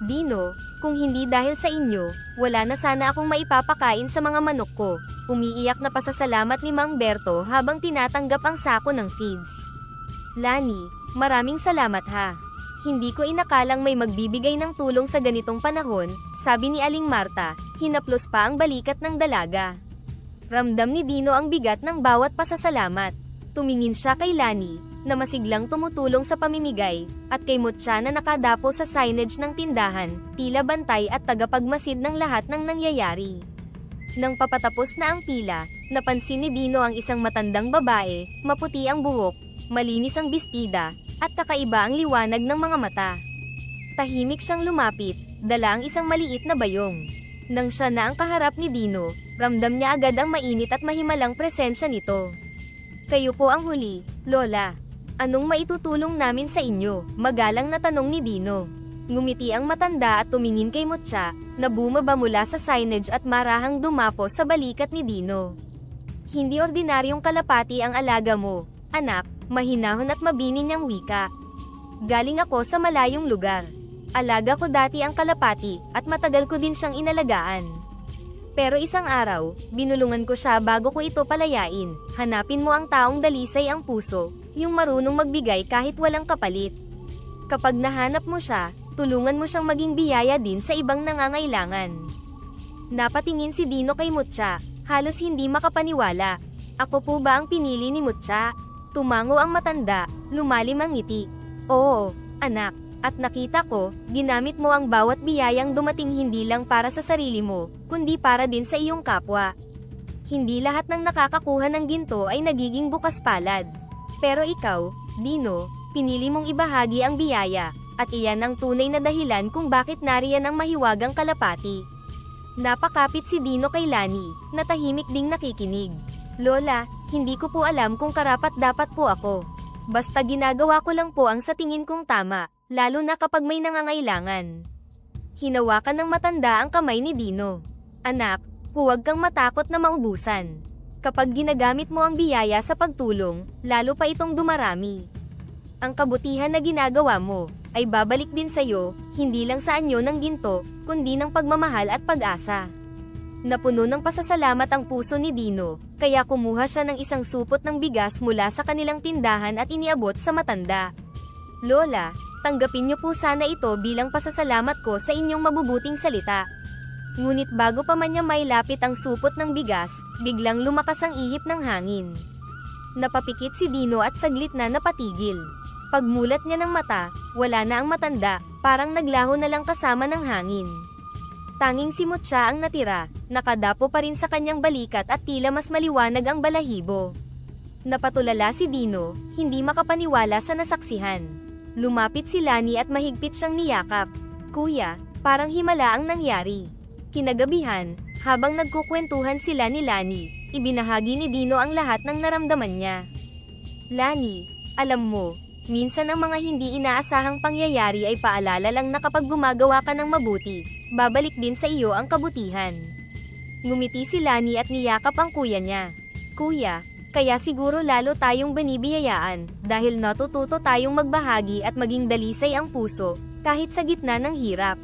Dino, kung hindi dahil sa inyo, wala na sana akong maipapakain sa mga manok ko, umiiyak na pasasalamat ni Mang Berto habang tinatanggap ang sako ng feeds. Lani, maraming salamat ha. Hindi ko inakalang may magbibigay ng tulong sa ganitong panahon, sabi ni Aling Marta, hinaplos pa ang balikat ng dalaga. Ramdam ni Dino ang bigat ng bawat pasasalamat. Tumingin siya kay Lani, na masiglang tumutulong sa pamimigay, at kay Mutya na nakadapo sa signage ng tindahan, tila bantay at tagapagmasid ng lahat ng nangyayari. Nang papatapos na ang pila, napansin ni Dino ang isang matandang babae, maputi ang buhok, malinis ang bestida, at kakaiba ang liwanag ng mga mata. Tahimik siyang lumapit, dala ang isang maliit na bayong. Nang siya na ang kaharap ni Dino, ramdam niya agad ang mainit at mahimalang presensya nito. Kayo po ang huli, Lola. Anong maitutulong namin sa inyo? Magalang na tanong ni Dino. Ngumiti ang matanda at tumingin kay Mutya, na bumaba mula sa signage at marahang dumapo sa balikat ni Dino. Hindi ordinaryong kalapati ang alaga mo, anak, mahinahon at mabini niyang wika. Galing ako sa malayong lugar. Alaga ko dati ang kalapati, at matagal ko din siyang inalagaan. Pero isang araw, binulungan ko siya bago ko ito palayain. Hanapin mo ang taong dalisay ang puso, yung marunong magbigay kahit walang kapalit. Kapag nahanap mo siya, tulungan mo siyang maging biyaya din sa ibang nangangailangan. Napatingin si Dino kay Mutya, halos hindi makapaniwala. Ako po ba ang pinili ni Mutya? Tumango ang matanda, lumalim ang ngiti. Oo, anak. At nakita ko, ginamit mo ang bawat biyayang dumating hindi lang para sa sarili mo, kundi para din sa iyong kapwa. Hindi lahat ng nakakakuha ng ginto ay nagiging bukas palad. Pero ikaw, Dino, pinili mong ibahagi ang biyaya, at iyan ang tunay na dahilan kung bakit nariyan ang mahiwagang kalapati. Napakapit si Dino kay Lani, na tahimik ding nakikinig. Lola, hindi ko po alam kung karapat-dapat po ako. Basta ginagawa ko lang po ang sa tingin kong tama, lalo na kapag may nangangailangan. Hinawakan ng matanda ang kamay ni Dino. Anak, huwag kang matakot na maubusan. Kapag ginagamit mo ang biyaya sa pagtulong, lalo pa itong dumarami. Ang kabutihan na ginagawa mo, ay babalik din sa'yo, hindi lang sa anyo ng ginto, kundi ng pagmamahal at pag-asa. Napuno ng pasasalamat ang puso ni Dino, kaya kumuha siya ng isang supot ng bigas mula sa kanilang tindahan at iniabot sa matanda. Lola, tanggapin niyo po sana ito bilang pasasalamat ko sa inyong mabubuting salita. Ngunit bago pa man niya mailapit ang supot ng bigas, biglang lumakas ang ihip ng hangin. Napapikit si Dino at saglit na napatigil. Pagmulat niya ng mata, wala na ang matanda, parang naglaho na lang kasama ng hangin. Tanging si Mutya ang natira, nakadapo pa rin sa kanyang balikat at tila mas maliwanag ang balahibo. Napatulala si Dino, hindi makapaniwala sa nasaksihan. Lumapit si Lani at mahigpit siyang niyakap. Kuya, parang himala ang nangyari. Kinagabihan, habang nagkukwentuhan sila ni Lani, ibinahagi ni Dino ang lahat ng naramdaman niya. Lani, alam mo, minsan ang mga hindi inaasahang pangyayari ay paalala lang na kapag gumagawa ka ng mabuti, babalik din sa iyo ang kabutihan. Ngumiti si Lani at niyakap ang kuya niya. Kuya, kaya siguro lalo tayong binibiyayaan, dahil natututo tayong magbahagi at maging dalisay ang puso, kahit sa gitna ng hirap.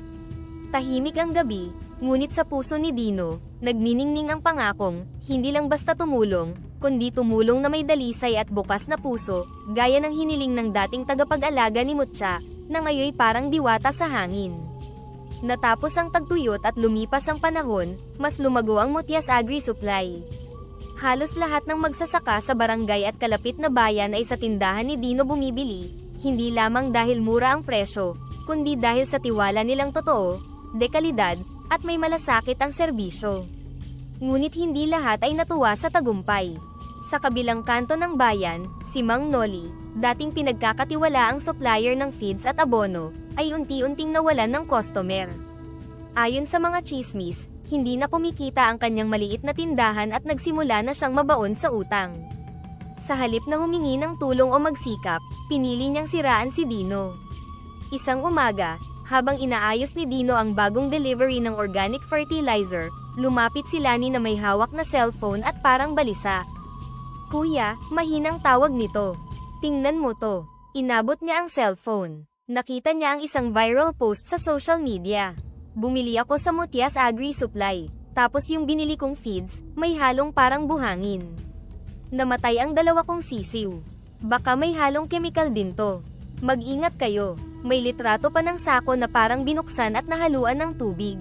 Tahimik ang gabi, ngunit sa puso ni Dino, nagniningning ang pangakong, hindi lang basta tumulong, kundi tumulong na may dalisay at bukas na puso, gaya ng hiniling ng dating tagapag-alaga ni Mutya, na ngayoy parang diwata sa hangin. Natapos ang tagtuyot at lumipas ang panahon, mas lumago ang Mutyas Agri-Supply. Halos lahat ng magsasaka sa barangay at kalapit na bayan ay sa tindahan ni Dino bumibili, hindi lamang dahil mura ang presyo, kundi dahil sa tiwala nilang totoo, dekalidad, at may malasakit ang serbisyo. Ngunit hindi lahat ay natuwa sa tagumpay. Sa kabilang kanto ng bayan, si Mang Noli, dating pinagkakatiwalaang supplier ng feeds at abono, ay unti-unting nawalan ng customer. Ayon sa mga chismis, hindi na kumikita ang kanyang maliit na tindahan at nagsimula na siyang mabaon sa utang. Sa halip na humingi ng tulong o magsikap, pinili niyang siraan si Dino. Isang umaga, habang inaayos ni Dino ang bagong delivery ng organic fertilizer, lumapit si Lani na may hawak na cellphone at parang balisa. "Kuya, mahinang tawag nito. Tingnan mo to." Inabot niya ang cellphone. Nakita niya ang isang viral post sa social media. "Bumili ako sa Mutyas Agri-Supply, tapos yung binili kong feeds, may halong parang buhangin. Namatay ang dalawa kong sisiw. Baka may halong chemical din to. Mag-ingat kayo." May litrato pa ng sako na parang binuksan at nahaluan ng tubig.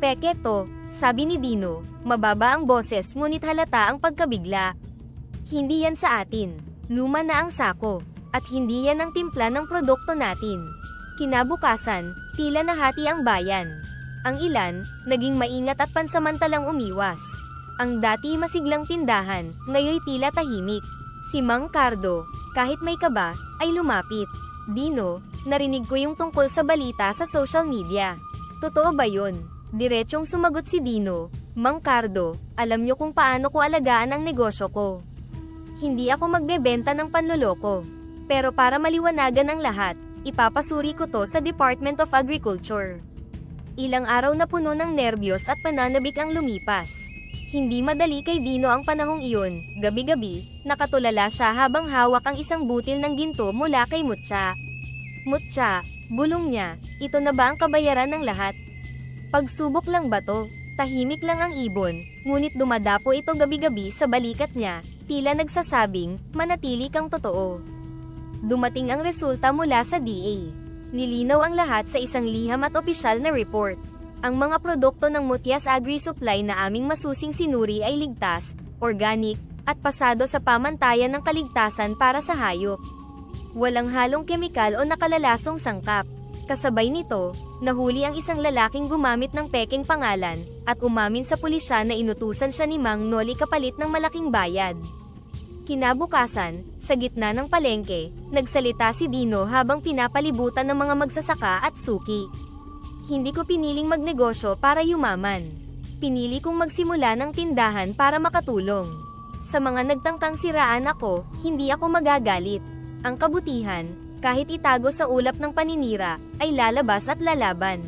"Peke to," sabi ni Dino, mababa ang boses ngunit halata ang pagkabigla. "Hindi yan sa atin. Luma na ang sako. At hindi yan ang timpla ng produkto natin." Kinabukasan, tila nahati ang bayan. Ang ilan, naging maingat at pansamantalang umiwas. Ang dati masiglang tindahan, ngayoy tila tahimik. Si Mang Cardo, kahit may kaba, ay lumapit. "Dino, narinig ko yung tungkol sa balita sa social media. Totoo ba yun?" Diretsyong sumagot si Dino, "Mang Cardo, alam nyo kung paano ko alagaan ang negosyo ko. Hindi ako magbebenta ng panloloko. Pero para maliwanagan ang lahat, ipapasuri ko to sa Department of Agriculture." Ilang araw na puno ng nerbiyos at pananabik ang lumipas. Hindi madali kay Dino ang panahong iyon. Gabi-gabi, nakatulala siya habang hawak ang isang butil ng ginto mula kay Mutya. "Mutya," bulong niya, "ito na ba ang kabayaran ng lahat? Pagsubok lang ba to?" Tahimik lang ang ibon, ngunit dumadapo ito gabi-gabi sa balikat niya, tila nagsasabing, "Manatili kang totoo." Dumating ang resulta mula sa DA. Nilinaw ang lahat sa isang liham at opisyal na report. Ang mga produkto ng Mutyas Agri-Supply na aming masusing sinuri ay ligtas, organic, at pasado sa pamantayan ng kaligtasan para sa hayop. Walang halong kemikal o nakalalasong sangkap. Kasabay nito, nahuli ang isang lalaking gumamit ng pekeng pangalan, at umamin sa pulisya na inutusan siya ni Mang Noli kapalit ng malaking bayad. Kinabukasan, sa gitna ng palengke, nagsalita si Dino habang pinapalibutan ng mga magsasaka at suki. "Hindi ko piniling magnegosyo para yumaman. Pinili kong magsimula ng tindahan para makatulong. Sa mga nagtangkang siraan ako, hindi ako magagalit. Ang kabutihan, kahit itago sa ulap ng paninira, ay lalabas at lalaban."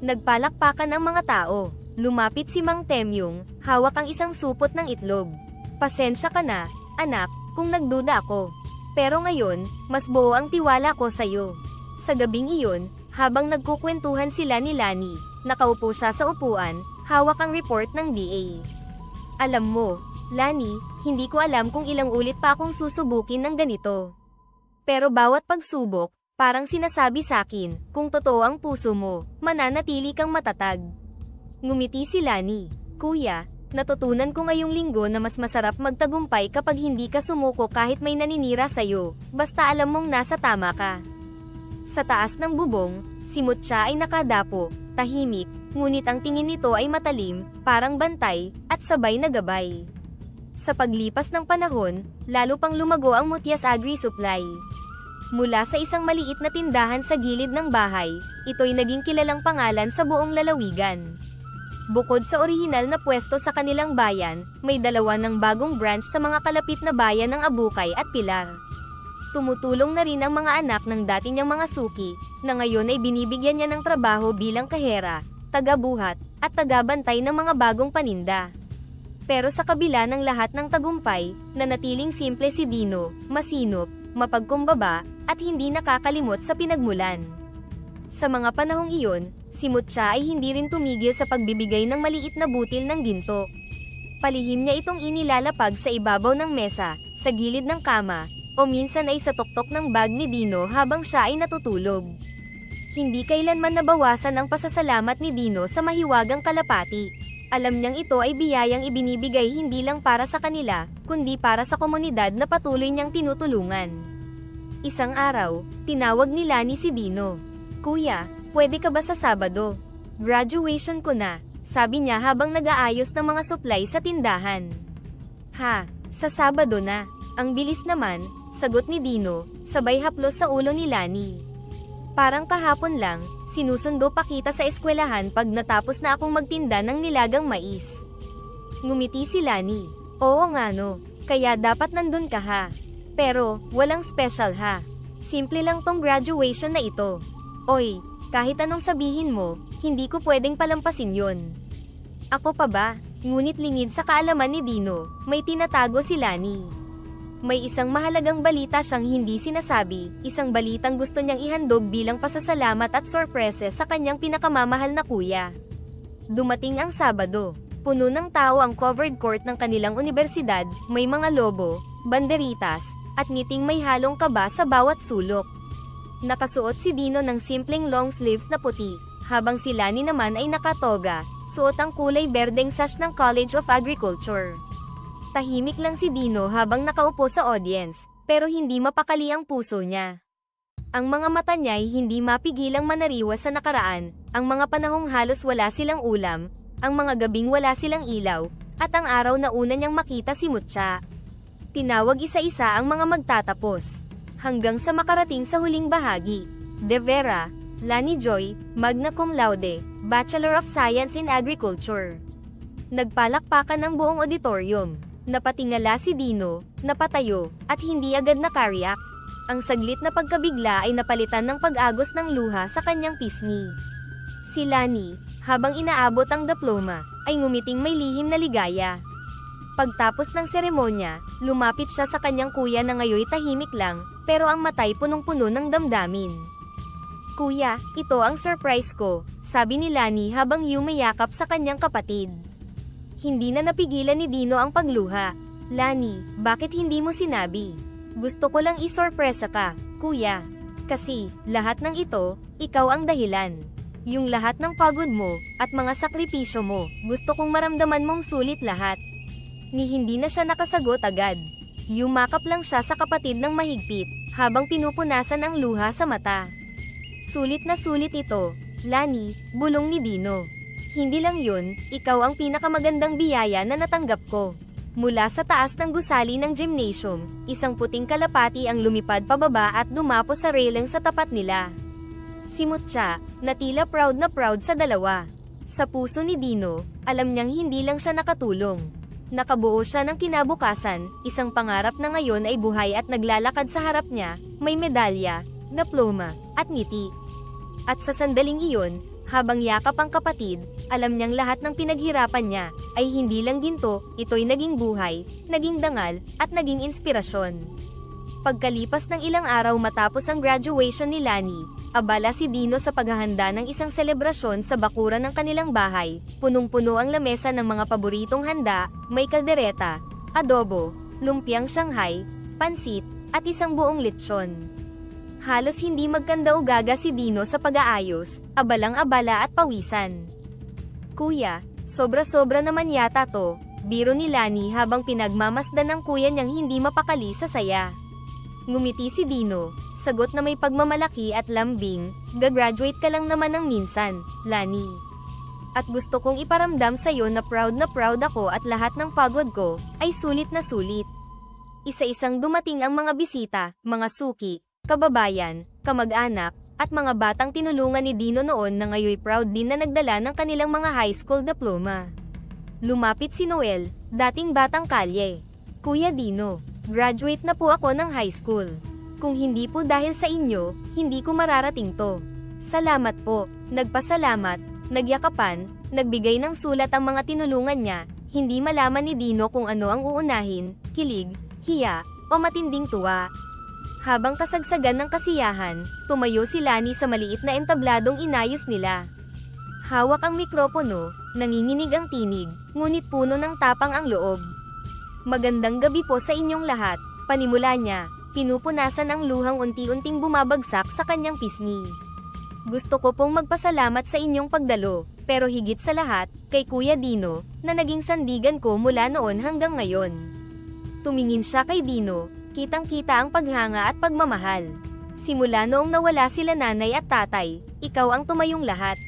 Nagpalakpakan ang mga tao. Lumapit si Mang Temyong, hawak ang isang supot ng itlog. "Pasensya ka na, anak, kung nagduda ako. Pero ngayon, mas buo ang tiwala ko sa'yo." Sa gabing iyon, habang nagkukwentuhan sila ni Lani, nakaupo siya sa upuan, hawak ang report ng DA. "Alam mo, Lani, hindi ko alam kung ilang ulit pa akong susubukin ng ganito. Pero bawat pagsubok, parang sinasabi sa'kin, kung totoo ang puso mo, mananatili kang matatag." Ngumiti si Lani. "Kuya, natutunan ko ngayong linggo na mas masarap magtagumpay kapag hindi ka sumuko kahit may naninira sa'yo, basta alam mong nasa tama ka." Sa taas ng bubong, si Mutya ay nakadapo, tahimik, ngunit ang tingin nito ay matalim, parang bantay, at sabay na gabay. Sa paglipas ng panahon, lalo pang lumago ang Mutyas Agri-Supply. Mula sa isang maliit na tindahan sa gilid ng bahay, ito'y naging kilalang pangalan sa buong lalawigan. Bukod sa orihinal na pwesto sa kanilang bayan, may dalawa ng bagong branch sa mga kalapit na bayan ng Abukay at Pilar. Tumutulong na rin ang mga anak ng dati niyang mga suki, na ngayon ay binibigyan niya ng trabaho bilang kahera, tagabuhat, at tagabantay ng mga bagong paninda. Pero sa kabila ng lahat ng tagumpay, nanatiling simple si Dino, masinop, mapagkumbaba, at hindi nakakalimot sa pinagmulan. Sa mga panahong iyon, si Mutya ay hindi rin tumigil sa pagbibigay ng maliit na butil ng ginto. Palihim niya itong inilalapag sa ibabaw ng mesa, sa gilid ng kama, o minsan ay sa tuktok ng bag ni Dino habang siya ay natutulog. Hindi kailanman nabawasan ang pasasalamat ni Dino sa mahiwagang kalapati. Alam niyang ito ay biyayang ibinibigay hindi lang para sa kanila, kundi para sa komunidad na patuloy niyang tinutulungan. Isang araw, tinawag ni Lani si Dino. "Kuya, pwede ka ba sa Sabado? Graduation ko na," sabi niya habang nag-aayos ng mga supply sa tindahan. "Ha, sa Sabado na? Ang bilis naman," sagot ni Dino, sabay haplos sa ulo ni Lani. "Parang kahapon lang, sinusundo pa kita sa eskwelahan pag natapos na akong magtinda ng nilagang mais." Ngumiti si Lani. "Oo nga no, kaya dapat nandun ka ha. Pero, walang special ha. Simple lang tong graduation na ito. Oy, kahit anong sabihin mo, hindi ko pwedeng palampasin yon." "Ako pa ba?" Ngunit lingid sa kaalaman ni Dino, may tinatago si Lani. May isang mahalagang balita siyang hindi sinasabi, isang balitang gusto niyang ihandog bilang pasasalamat at sorpresa sa kanyang pinakamamahal na kuya. Dumating ang Sabado. Puno ng tao ang covered court ng kanilang unibersidad, may mga lobo, banderitas, at ngiting may halong kaba sa bawat sulok. Nakasuot si Dino ng simpleng long sleeves na puti, habang si Lani naman ay nakatoga, suot ang kulay berdeng sash ng College of Agriculture. Tahimik lang si Dino habang nakaupo sa audience, pero hindi mapakali ang puso niya. Ang mga mata niya ay hindi mapigilang manariwas sa nakaraan, ang mga panahong halos wala silang ulam, ang mga gabing wala silang ilaw, at ang araw na una niyang makita si Mutya. Tinawag isa-isa ang mga magtatapos, hanggang sa makarating sa huling bahagi. De Vera, Lani Joy, magna cum laude, Bachelor of Science in Agriculture. Nagpalakpakan ng buong auditorium. Napatingala si Dino, napatayo, at hindi agad nakariyak. Ang saglit na pagkabigla ay napalitan ng pag-agos ng luha sa kanyang pisngi. Si Lani, habang inaabot ang diploma, ay ngumiting may lihim na ligaya. Pagtapos ng seremonya, lumapit siya sa kanyang kuya na ngayoy tahimik lang, pero ang matay punong-puno ng damdamin. "Kuya, ito ang surprise ko," sabi ni Lani habang yumayakap sa kanyang kapatid. Hindi na napigilan ni Dino ang pagluha. "Lani, bakit hindi mo sinabi? Gusto ko lang isorpresa ka, kuya. Kasi, lahat ng ito, ikaw ang dahilan. Yung lahat ng pagod mo, at mga sakripisyo mo, gusto kong maramdaman mong sulit lahat." Ni hindi na siya nakasagot agad. Yumakap lang siya sa kapatid ng mahigpit, habang pinupunasan ang luha sa mata. "Sulit na sulit ito, Lani," bulong ni Dino. "Hindi lang yun, ikaw ang pinakamagandang biyaya na natanggap ko." Mula sa taas ng gusali ng gymnasium, isang puting kalapati ang lumipad pababa at dumapo sa railing sa tapat nila. Si Mutya, na tila proud na proud sa dalawa. Sa puso ni Dino, alam niyang hindi lang siya nakatulong. Nakabuo siya ng kinabukasan, isang pangarap na ngayon ay buhay at naglalakad sa harap niya, may medalya, diploma, at ngiti. At sa sandaling iyon, habang yakap ang kapatid, alam niyang lahat ng pinaghirapan niya, ay hindi lang ginto, ito'y naging buhay, naging dangal, at naging inspirasyon. Pagkalipas ng ilang araw matapos ang graduation ni Lani, abala si Dino sa paghahanda ng isang selebrasyon sa bakuran ng kanilang bahay, punong-puno ang lamesa ng mga paboritong handa, may kaldereta, adobo, lumpiang Shanghai, pansit, at isang buong lechon. Halos hindi magkanda-ugaga si Dino sa pag-aayos, abalang-abala at pawisan. "Kuya, sobra-sobra naman yata to," biro ni Lani habang pinagmamasdan ng kuya niyang hindi mapakali sa saya. Ngumiti si Dino, sagot na may pagmamalaki at lambing, "Gagraduate ka lang naman ng minsan, Lani. At gusto kong iparamdam sa'yo na proud ako at lahat ng pagod ko, ay sulit na sulit." Isa-isang dumating ang mga bisita, mga suki, kababayan, kamag-anak, at mga batang tinulungan ni Dino noon na ngayoy proud din na nagdala ng kanilang mga high school diploma. Lumapit si Noel, dating batang kalye. "Kuya Dino, graduate na po ako ng high school. Kung hindi po dahil sa inyo, hindi ko mararating to. Salamat po." Nagpasalamat, nagyakapan, nagbigay ng sulat ang mga tinulungan niya, hindi malaman ni Dino kung ano ang uunahin, kilig, hiya, o matinding tuwa. Habang kasagsagan ng kasiyahan, tumayo si Lani sa maliit na entabladong inayos nila. Hawak ang mikropono, nanginginig ang tinig, ngunit puno ng tapang ang loob. Magandang gabi po sa inyong lahat, panimula niya, pinupunasan ang luhang unti-unting bumabagsak sa kanyang pisngi. Gusto ko pong magpasalamat sa inyong pagdalo, pero higit sa lahat, kay Kuya Dino, na naging sandigan ko mula noon hanggang ngayon. Tumingin siya kay Dino, kitang-kita ang paghanga at pagmamahal. Simula noong nawala sila nanay at tatay, ikaw ang tumayong lahat.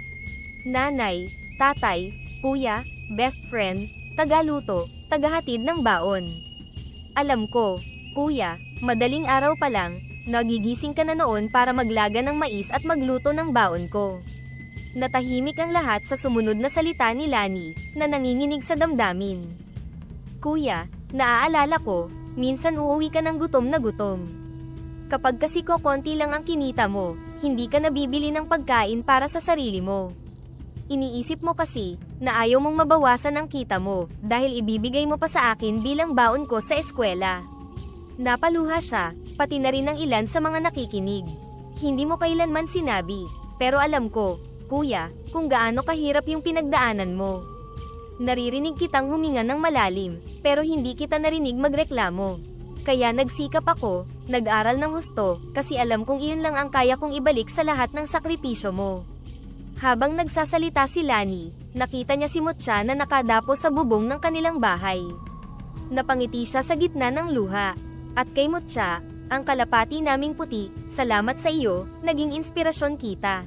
Nanay, tatay, kuya, best friend, tagaluto, tagahatid ng baon. Alam ko, kuya, madaling araw pa lang, nagigising ka na noon para maglaga ng mais at magluto ng baon ko. Natahimik ang lahat sa sumunod na salita ni Lani, na nanginginig sa damdamin. Kuya, naaalala ko, minsan uuwi ka ng gutom na gutom. Kapag kasi ko konti lang ang kinita mo, hindi ka nabibili ng pagkain para sa sarili mo. Iniisip mo kasi, na ayaw mong mabawasan ang kita mo, dahil ibibigay mo pa sa akin bilang baon ko sa eskwela. Napaluha siya, pati na rin ang ilan sa mga nakikinig. Hindi mo kailanman sinabi, pero alam ko, kuya, kung gaano kahirap yung pinagdaanan mo. Naririnig kitang huminga ng malalim, pero hindi kita narinig magreklamo. Kaya nagsikap ako, nag-aral ng husto, kasi alam kong iyon lang ang kaya kong ibalik sa lahat ng sakripisyo mo. Habang nagsasalita si Lani, nakita niya si Mutya na nakadapo sa bubong ng kanilang bahay. Napangiti siya sa gitna ng luha. At kay Mutya, ang kalapati naming puti, salamat sa iyo, naging inspirasyon kita.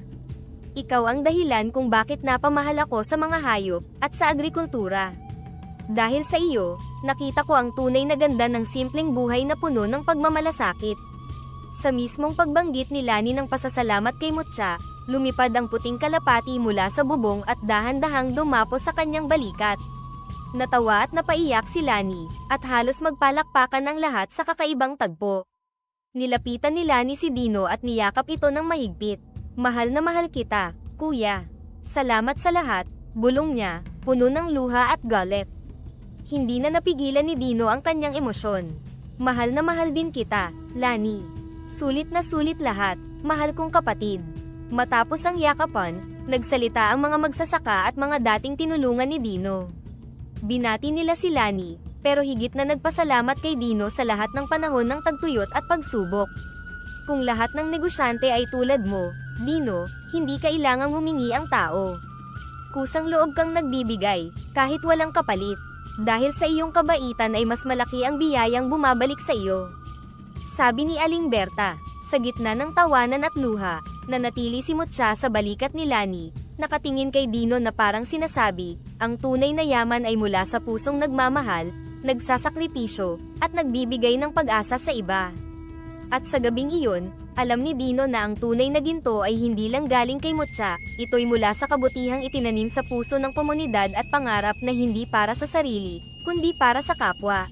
Ikaw ang dahilan kung bakit napamahal ako sa mga hayop, at sa agrikultura. Dahil sa iyo, nakita ko ang tunay na ganda ng simpleng buhay na puno ng pagmamalasakit. Sa mismong pagbanggit ni Lani ng pasasalamat kay Mutya, lumipad ang puting kalapati mula sa bubong at dahan-dahang dumapo sa kanyang balikat. Natawa at napaiyak si Lani, at halos magpalakpakan ang lahat sa kakaibang tagpo. Nilapitan ni Lani si Dino at niyakap ito ng mahigpit. Mahal na mahal kita, kuya. Salamat sa lahat, bulong niya, puno ng luha at galit. Hindi na napigilan ni Dino ang kanyang emosyon. Mahal na mahal din kita, Lani. Sulit na sulit lahat, mahal kong kapatid. Matapos ang yakapan, nagsalita ang mga magsasaka at mga dating tinulungan ni Dino. Binati nila si Lani, pero higit na nagpasalamat kay Dino sa lahat ng panahon ng tagtuyot at pagsubok. Kung lahat ng negosyante ay tulad mo, Dino, hindi kailangang humingi ang tao. Kusang loob kang nagbibigay, kahit walang kapalit. Dahil sa iyong kabaitan ay mas malaki ang biyayang bumabalik sa iyo. Sabi ni Aling Berta. Sa gitna ng tawanan at luha, nanatili si Mutya sa balikat ni Lani, nakatingin kay Dino na parang sinasabi, ang tunay na yaman ay mula sa pusong nagmamahal, nagsasakripisyo, at nagbibigay ng pag-asa sa iba. At sa gabing iyon, alam ni Dino na ang tunay na ginto ay hindi lang galing kay Mutya, ito'y mula sa kabutihang itinanim sa puso ng komunidad at pangarap na hindi para sa sarili, kundi para sa kapwa.